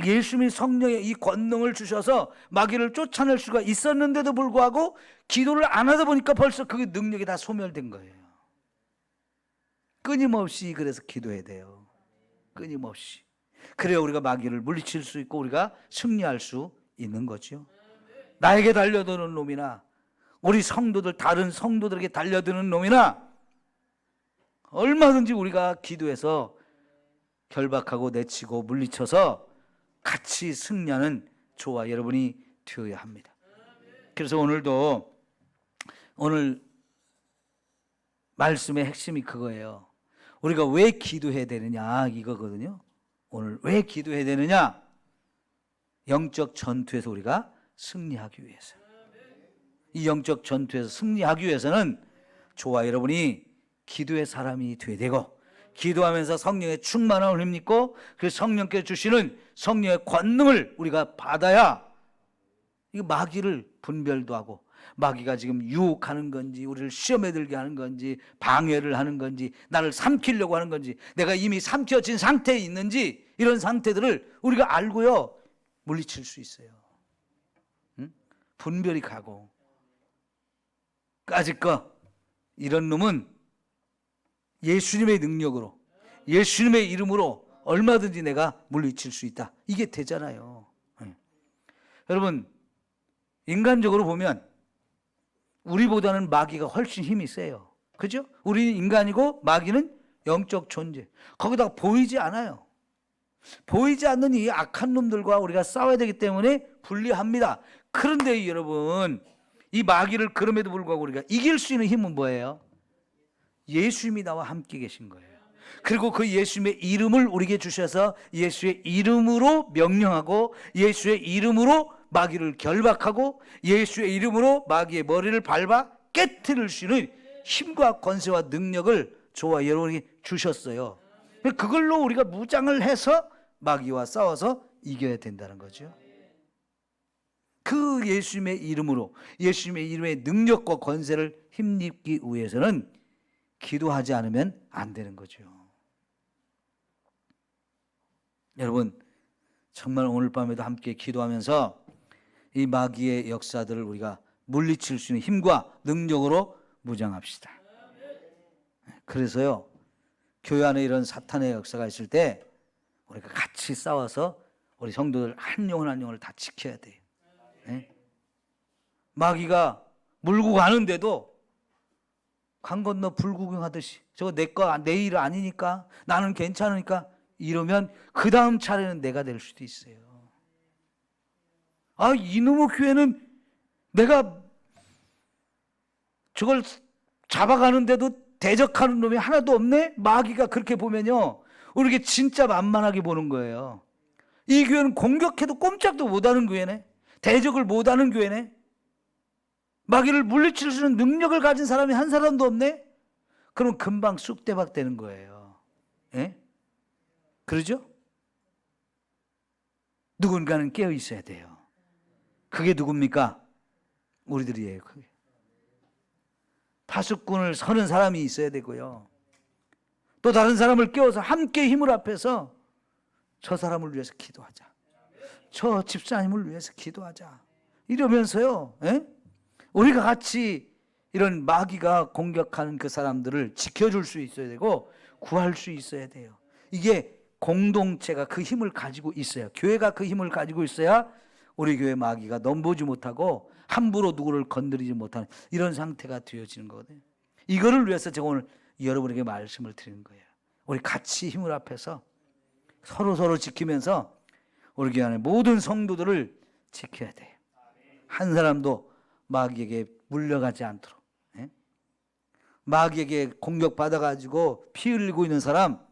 예수님이 성령의 이 권능을 주셔서 마귀를 쫓아낼 수가 있었는데도 불구하고 기도를 안 하다 보니까 벌써 그 능력이 다 소멸된 거예요. 끊임없이 그래서 기도해야 돼요. 끊임없이. 그래야 우리가 마귀를 물리칠 수 있고 우리가 승리할 수 있는 거죠. 나에게 달려드는 놈이나 우리 성도들, 다른 성도들에게 달려드는 놈이나 얼마든지 우리가 기도해서 결박하고 내치고 물리쳐서 같이 승리하는 저와 여러분이 되어야 합니다. 그래서 오늘 말씀의 핵심이 그거예요. 우리가 왜 기도해야 되느냐 이거거든요. 오늘 왜 기도해야 되느냐? 영적 전투에서 우리가 승리하기 위해서. 이 영적 전투에서 승리하기 위해서는 저와 여러분이 기도의 사람이 되어야 되고, 기도하면서 성령의 충만함을 힘입고 그 성령께서 주시는 성령의 권능을 우리가 받아야 이 마귀를 분별도 하고, 마귀가 지금 유혹하는 건지 우리를 시험에 들게 하는 건지 방해를 하는 건지 나를 삼키려고 하는 건지 내가 이미 삼켜진 상태에 있는지 이런 상태들을 우리가 알고요 물리칠 수 있어요. 응? 분별이 가고 까짓거 이런 놈은 예수님의 능력으로 예수님의 이름으로 얼마든지 내가 물리칠 수 있다. 이게 되잖아요. 여러분 인간적으로 보면 우리보다는 마귀가 훨씬 힘이 세요. 그죠? 우리는 인간이고 마귀는 영적 존재. 거기다가 보이지 않아요. 보이지 않는 이 악한 놈들과 우리가 싸워야 되기 때문에 불리합니다. 그런데 여러분 이 마귀를 그럼에도 불구하고 우리가 이길 수 있는 힘은 뭐예요? 예수님이 나와 함께 계신 거예요. 그리고 그 예수님의 이름을 우리에게 주셔서 예수의 이름으로 명령하고 예수의 이름으로 마귀를 결박하고 예수의 이름으로 마귀의 머리를 밟아 깨트릴 수 있는 힘과 권세와 능력을 저와 여러분이 주셨어요. 그걸로 우리가 무장을 해서 마귀와 싸워서 이겨야 된다는 거죠. 그 예수님의 이름으로 예수님의 이름의 능력과 권세를 힘입기 위해서는 기도하지 않으면 안 되는 거죠. 여러분 정말 오늘 밤에도 함께 기도하면서 이 마귀의 역사들을 우리가 물리칠 수 있는 힘과 능력으로 무장합시다. 그래서요 교회 안에 이런 사탄의 역사가 있을 때 우리가 같이 싸워서 우리 성도들 한 영혼 한 영혼을 다 지켜야 돼요. 네? 마귀가 물고 가는데도 강 건너 불구경하듯이 저거 내 일 아니니까 나는 괜찮으니까 이러면 그 다음 차례는 내가 될 수도 있어요. 아 이놈의 교회는 내가 저걸 잡아가는데도 대적하는 놈이 하나도 없네? 마귀가 그렇게 보면요 우리에게 진짜 만만하게 보는 거예요. 이 교회는 공격해도 꼼짝도 못하는 교회네, 대적을 못하는 교회네, 마귀를 물리칠 수 있는 능력을 가진 사람이 한 사람도 없네? 그럼 금방 쑥대박 되는 거예요. 예? 그러죠? 누군가는 깨어 있어야 돼요. 그게 누굽니까? 우리들이에요. 그게. 파수꾼을 서는 사람이 있어야 되고요. 또 다른 사람을 깨워서 함께 힘을 합해서 저 사람을 위해서 기도하자. 저 집사님을 위해서 기도하자. 이러면서요. 예? 우리가 같이 이런 마귀가 공격하는 그 사람들을 지켜줄 수 있어야 되고 구할 수 있어야 돼요. 이게 공동체가 그 힘을 가지고 있어요. 교회가 그 힘을 가지고 있어야 우리 교회 마귀가 넘보지 못하고 함부로 누구를 건드리지 못하는 이런 상태가 되어지는 거거든요. 이거를 위해서 제가 오늘 여러분에게 말씀을 드리는 거예요. 우리 같이 힘을 합해서 서로 지키면서 우리 교회 안에 모든 성도들을 지켜야 돼요. 한 사람도 마귀에게 물려가지 않도록. 예? 마귀에게 공격받아가지고 피 흘리고 있는 사람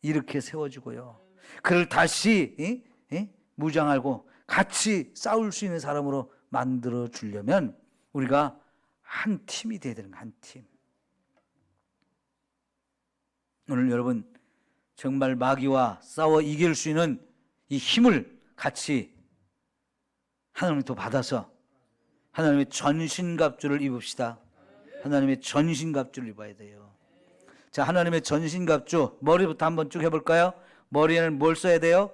이렇게 세워주고요. 그를 다시 무장하고 같이 싸울 수 있는 사람으로 만들어 주려면 우리가 한 팀이 돼야 되는 거예요. 한 팀. 오늘 여러분 정말 마귀와 싸워 이길 수 있는 이 힘을 같이 하나님부터 받아서 하나님의 전신갑주를 입읍시다. 하나님의 전신갑주를 입어야 돼요. 자, 하나님의 전신갑주 머리부터 한번 쭉 해볼까요? 머리에는 뭘 써야 돼요?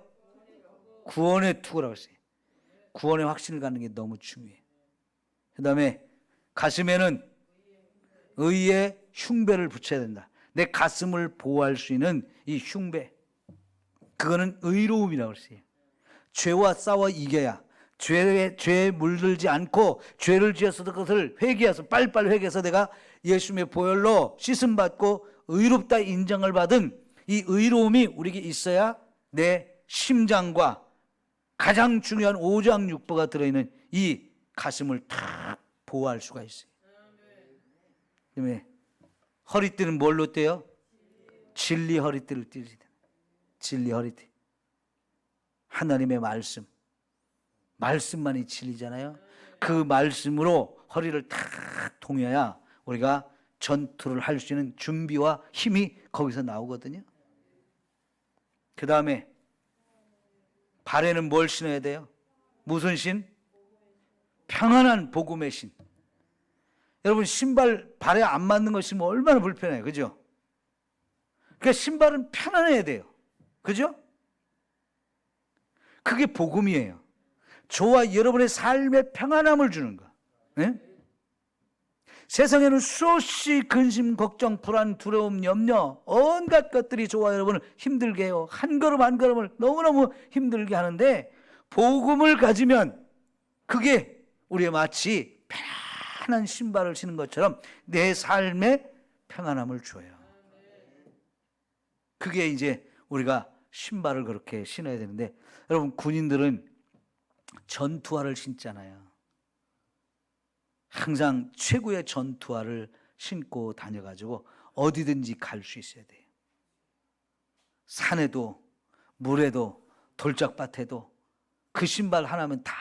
구원의 투구라고 했어요. 구원의 확신을 갖는 게 너무 중요해요. 그 다음에 가슴에는 의의 흉배를 붙여야 된다. 내 가슴을 보호할 수 있는 이 흉배, 그거는 의로움이라고 했어요. 죄와 싸워 이겨야, 죄에 물들지 않고 죄를 지었을 것을 회개해서 빨리빨리 회개해서 내가 예수님의 보혈로 씻음받고 의롭다 인정을 받은 이 의로움이 우리에게 있어야 내 심장과 가장 중요한 오장육부가 들어있는 이 가슴을 탁 보호할 수가 있어요. 그다음에 허리띠는 뭘로 떼요? 진리 허리띠를 띠지. 진리 허리띠. 하나님의 말씀만이 진리잖아요. 그 말씀으로 허리를 탁 동여야 우리가 전투를 할 수 있는 준비와 힘이 거기서 나오거든요. 그 다음에 발에는 뭘 신어야 돼요? 무슨 신? 평안한 복음의 신. 여러분 신발 발에 안 맞는 거 신으면 얼마나 불편해요. 그죠? 그러니까 신발은 편안해야 돼요. 그죠? 그게 복음이에요. 저와 여러분의 삶에 평안함을 주는 거. 네? 세상에는 수없이 근심, 걱정, 불안, 두려움, 염려 온갖 것들이 저와 여러분을 힘들게 해요. 한 걸음 한 걸음을 너무너무 힘들게 하는데 복음을 가지면 그게 우리의 마치 편안한 신발을 신은 것처럼 내 삶에 평안함을 줘요. 그게 이제 우리가 신발을 그렇게 신어야 되는데 여러분 군인들은 전투화를 신잖아요. 항상 최고의 전투화를 신고 다녀가지고 어디든지 갈 수 있어야 돼요. 산에도 물에도 돌짝밭에도 그 신발 하나면 다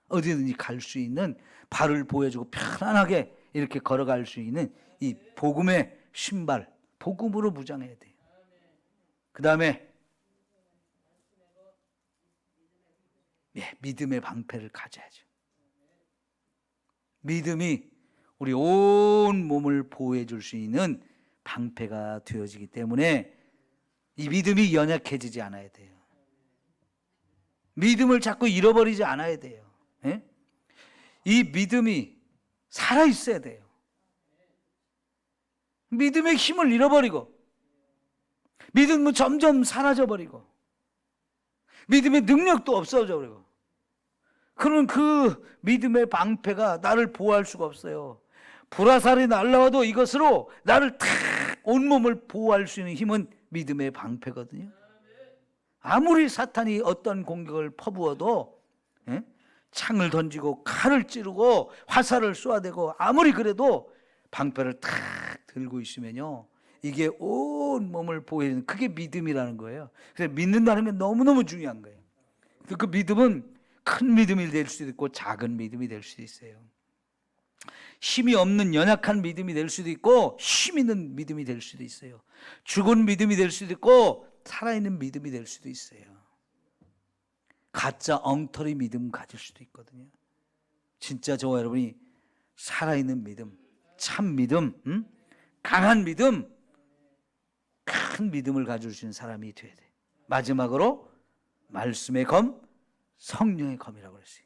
어디든지 갈 수 있는 발을 보여주고 편안하게 이렇게 걸어갈 수 있는 이 복음의 신발, 복음으로 무장해야 돼요. 그 다음에 믿음의 방패를 가져야죠. 믿음이 우리 온 몸을 보호해 줄 수 있는 방패가 되어지기 때문에 이 믿음이 연약해지지 않아야 돼요. 믿음을 자꾸 잃어버리지 않아야 돼요. 예? 이 믿음이 살아있어야 돼요. 믿음의 힘을 잃어버리고 믿음은 점점 사라져버리고 믿음의 능력도 없어져버리고 그러면 그 믿음의 방패가 나를 보호할 수가 없어요. 불화살이 날라와도 이것으로 나를 탁 온몸을 보호할 수 있는 힘은 믿음의 방패거든요. 아무리 사탄이 어떤 공격을 퍼부어도 창을 던지고 칼을 찌르고 화살을 쏘아대고 아무리 그래도 방패를 탁 들고 있으면요 이게 온 몸을 보호해주는 그게 믿음이라는 거예요. 그래서 믿는다는 게 너무너무 중요한 거예요. 그 믿음은 큰 믿음이 될 수도 있고 작은 믿음이 될 수도 있어요. 힘이 없는 연약한 믿음이 될 수도 있고 힘 있는 믿음이 될 수도 있어요. 죽은 믿음이 될 수도 있고 살아있는 믿음이 될 수도 있어요. 가짜 엉터리 믿음 가질 수도 있거든요. 진짜 저와 여러분이 살아있는 믿음, 참 믿음, 강한 믿음, 큰 믿음을 가질 수 있는 사람이 돼야 돼. 마지막으로 말씀의 검, 성령의 검이라고 그랬어요.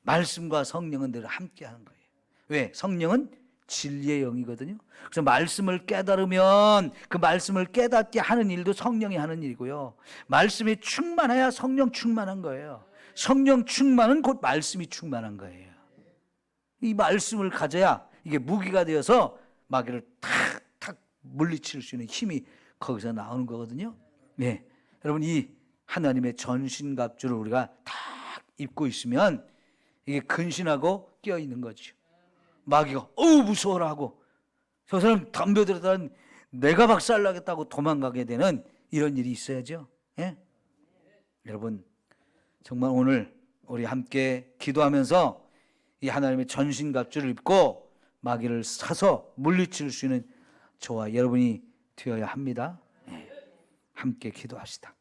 말씀과 성령은 늘 함께 하는 거예요. 왜? 성령은 진리의 영이거든요. 그래서 말씀을 깨달으면 그 말씀을 깨닫게 하는 일도 성령이 하는 일이고요. 말씀이 충만해야 성령 충만한 거예요. 성령 충만은 곧 말씀이 충만한 거예요. 이 말씀을 가져야 이게 무기가 되어서 마귀를 탁탁 물리칠 수 있는 힘이 거기서 나오는 거거든요. 네. 여러분, 이 하나님의 전신갑주를 우리가 탁 입고 있으면 이게 근신하고 끼어 있는 거죠. 마귀가 무서워라 하고 저 사람 담배 들었다는 내가 박살나겠다고 도망가게 되는 이런 일이 있어야죠. 예? 여러분, 정말 오늘 우리 함께 기도하면서 이 하나님의 전신갑주를 입고 마귀를 사서 물리칠 수 있는 저와 여러분이 되어야 합니다. 예. 함께 기도합시다.